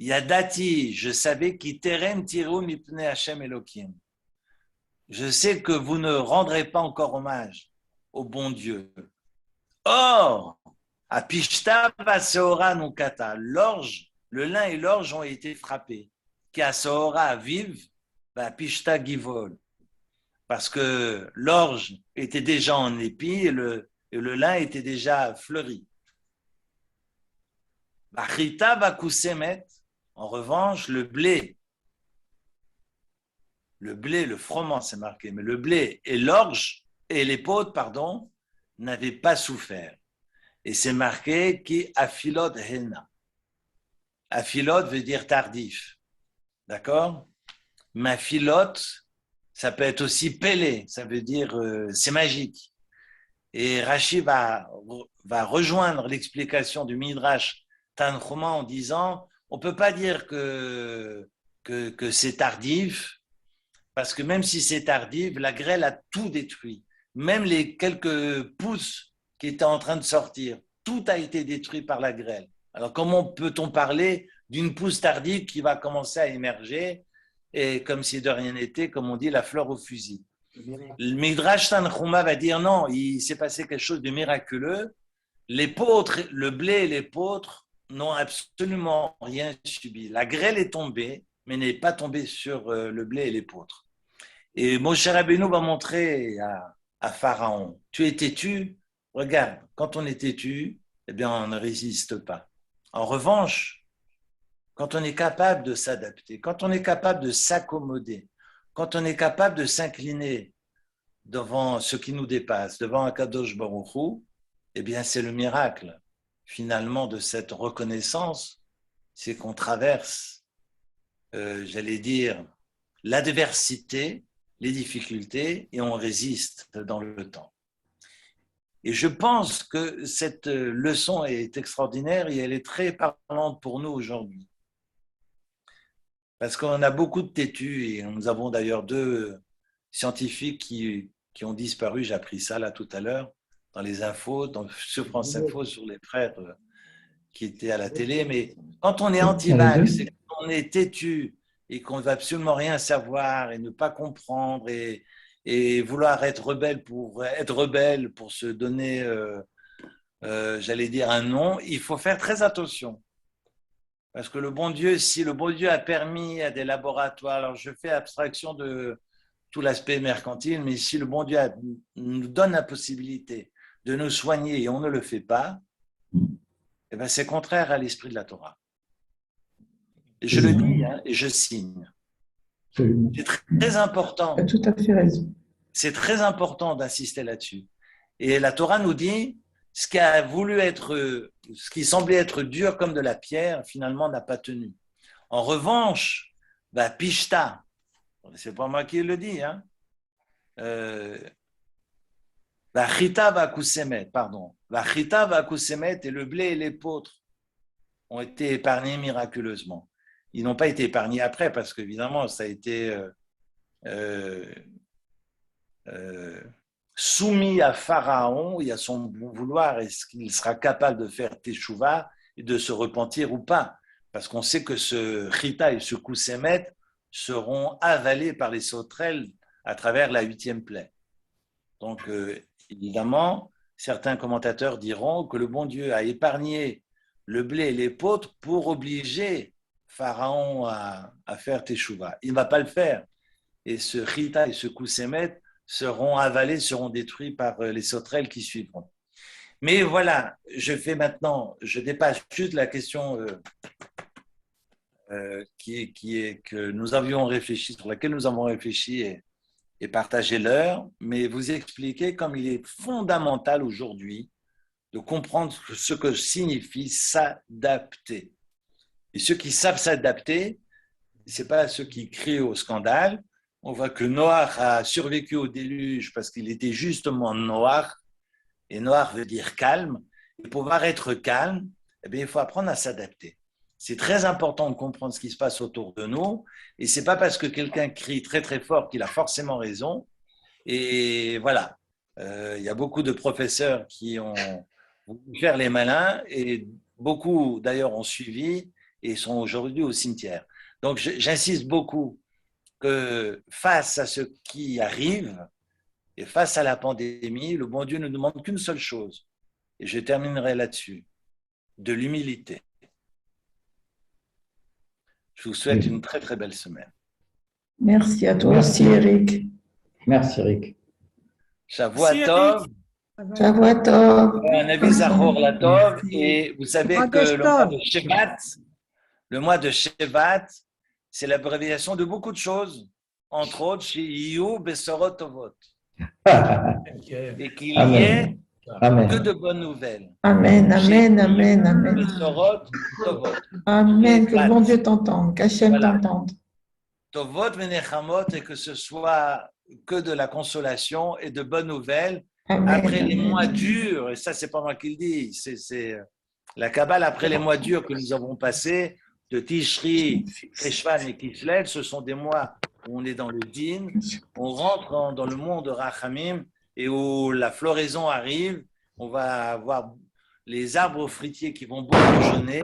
Yadati, je savais qui terem tiru mipne Hashem Elohim. Je sais que vous ne rendrez pas encore hommage au bon Dieu. Or, à Pishta Vaseora Nukata, l'orge, le lin et l'orge ont été frappés. Qui à Sohora vive, Pishta Givol. Parce que l'orge était déjà en épi et le lin était déjà fleuri. Bachita Vakusemet, en revanche, le blé, le froment, c'est marqué, mais le blé et l'orge et l'épaule, pardon, n'avaient pas souffert. Et c'est marqué qui afilot hena. Afilot veut dire tardif. D'accord? Mafilot, ça peut être aussi pélé, ça veut dire c'est magique. Et Rashi va rejoindre l'explication du Midrash Tanchuma en disant on ne peut pas dire que c'est tardif, parce que même si c'est tardif, la grêle a tout détruit. Même les quelques pousses qui étaient en train de sortir, tout a été détruit par la grêle. Alors comment peut-on parler d'une pousse tardive qui va commencer à émerger et comme si de rien n'était, comme on dit, la fleur au fusil. Le Midrash Tanchuma va dire non, il s'est passé quelque chose de miraculeux. L'épeautre, le blé et l'épeautre n'ont absolument rien subi. La grêle est tombée, mais n'est pas tombée sur le blé et l'épeautre. Et Moshe Rabbeinu va montrer à Pharaon, tu es têtu, regarde, quand on est têtu, eh bien on ne résiste pas. En revanche, quand on est capable de s'adapter, quand on est capable de s'accommoder, quand on est capable de s'incliner devant ce qui nous dépasse, devant Akadosh Baruch Hu, eh bien c'est le miracle finalement de cette reconnaissance, c'est qu'on traverse, j'allais dire, l'adversité, les difficultés et on résiste dans le temps. Et je pense que cette leçon est extraordinaire et elle est très parlante pour nous aujourd'hui. Parce qu'on a beaucoup de têtus et nous avons d'ailleurs 2 scientifiques qui ont disparu, j'ai appris ça là tout à l'heure, dans les infos, sur France Info, sur les frères qui étaient à la télé. Mais quand on est anti-vax, c'est quand on est têtu et qu'on ne veut absolument rien savoir et ne pas comprendre et vouloir être rebelle pour se donner, j'allais dire, un nom, il faut faire très attention. Parce que le bon Dieu, si le bon Dieu a permis à des laboratoires, alors je fais abstraction de tout l'aspect mercantile, mais si le bon Dieu nous donne la possibilité de nous soigner et on ne le fait pas, eh bien c'est contraire à l'esprit de la Torah. Et je le dis et je signe. C'est très important.
Tu as tout à fait raison.
C'est très important d'insister là-dessus. Et la Torah nous dit, ce qui a voulu être, ce qui semblait être dur comme de la pierre, finalement n'a pas tenu. En revanche, Pishta, c'est pas moi qui le dis, hein. Chita va Kusemet, pardon. Chita va Kusemet et le blé et l'épeautre ont été épargnés miraculeusement. Ils n'ont pas été épargnés après parce qu'évidemment, ça a été soumis à Pharaon et à son bon vouloir. Est-ce qu'il sera capable de faire teshuva et de se repentir ou pas? Parce qu'on sait que ce chita et ce koussémet seront avalés par les sauterelles à travers la 8e plaie. Donc, évidemment, certains commentateurs diront que le bon Dieu a épargné le blé et l'épeautre pour obliger Pharaon à faire teshuva. Il ne va pas le faire. Et ce chita et ce koussémet seront avalés, seront détruits par les sauterelles qui suivront. Mais voilà, je dépasse juste la question que nous avions réfléchi, sur laquelle nous avons réfléchi et partagé l'heure, mais vous expliquer comme il est fondamental aujourd'hui de comprendre ce que signifie s'adapter. Et ceux qui savent s'adapter, ce n'est pas ceux qui crient au scandale. On voit que Noach a survécu au déluge parce qu'il était justement noir, et noir veut dire calme. Et pour pouvoir être calme, eh bien, il faut apprendre à s'adapter. C'est très important de comprendre ce qui se passe autour de nous, et ce n'est pas parce que quelqu'un crie très très fort qu'il a forcément raison. Et voilà, il y a beaucoup de professeurs qui ont voulu faire les malins, et beaucoup d'ailleurs ont suivi et sont aujourd'hui au cimetière. Donc j'insiste beaucoup que face à ce qui arrive et face à la pandémie, le bon Dieu ne demande qu'une seule chose, et je terminerai là-dessus, de l'humilité. Je vous souhaite une très très belle semaine.
Merci à toi aussi, Eric.
Merci, Eric.
Shavua Tov,
Shavua Tov.
un avis Zachor Latov, et vous savez que
Chodesh
le mois de Shevat, c'est l'abréviation de beaucoup de choses, entre autres, Shiyu Besorot Tovot, et qu'il n'y ait que de bonnes nouvelles.
Amen, amen, amen, amen.
Besorot Tovot.
Amen, que le bon Dieu t'entende, qu'Hachem t'entende.
Tovot Venechamot, et que ce soit que de la consolation et de bonnes nouvelles.
Amen,
après les
amen.
mois durs, et ça c'est pas moi qui le dis, c'est la Kabbale, après les mois durs que nous avons passés, de Tishri, Teshvan et Kislev, ce sont des mois où on est dans le din, on rentre dans le monde de Rachamim, et où la floraison arrive, on va avoir les arbres fruitiers qui vont bourgeonner,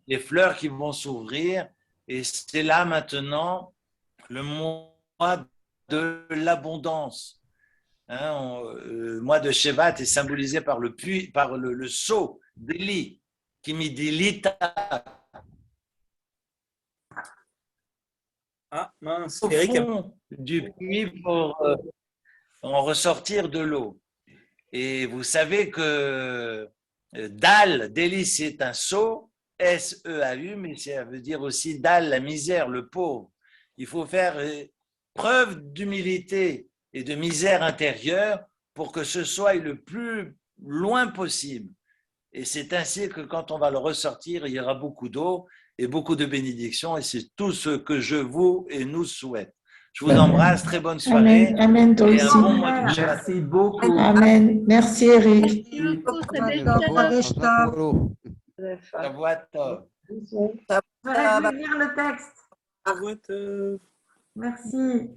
les fleurs qui vont s'ouvrir, et c'est là maintenant le mois de l'abondance. Le mois de Shevat est symbolisé par le puits, par le seau d'Élie, qui me dit l'ita.
Ah, mince,
Au
Eric.
fond du puits pour en ressortir de l'eau. Et vous savez que Dal, d'Élie, c'est un seau, S-E-A-U, mais ça veut dire aussi Dal, la misère, le pauvre. Il faut faire preuve d'humilité et de misère intérieure pour que ce soit le plus loin possible. Et c'est ainsi que quand on va le ressortir, il y aura beaucoup d'eau et beaucoup de bénédictions, et c'est tout ce que je vous et nous souhaite. Je vous embrasse, très bonne soirée.
Amen, amen, toi
et un
aussi.
bon mois de Shabbat.
Merci beaucoup.
Amen. Merci, Eric.
Chodesh Tov.
Shavua Tov.
Je vais lire le texte.
Shavua Tov.
Merci.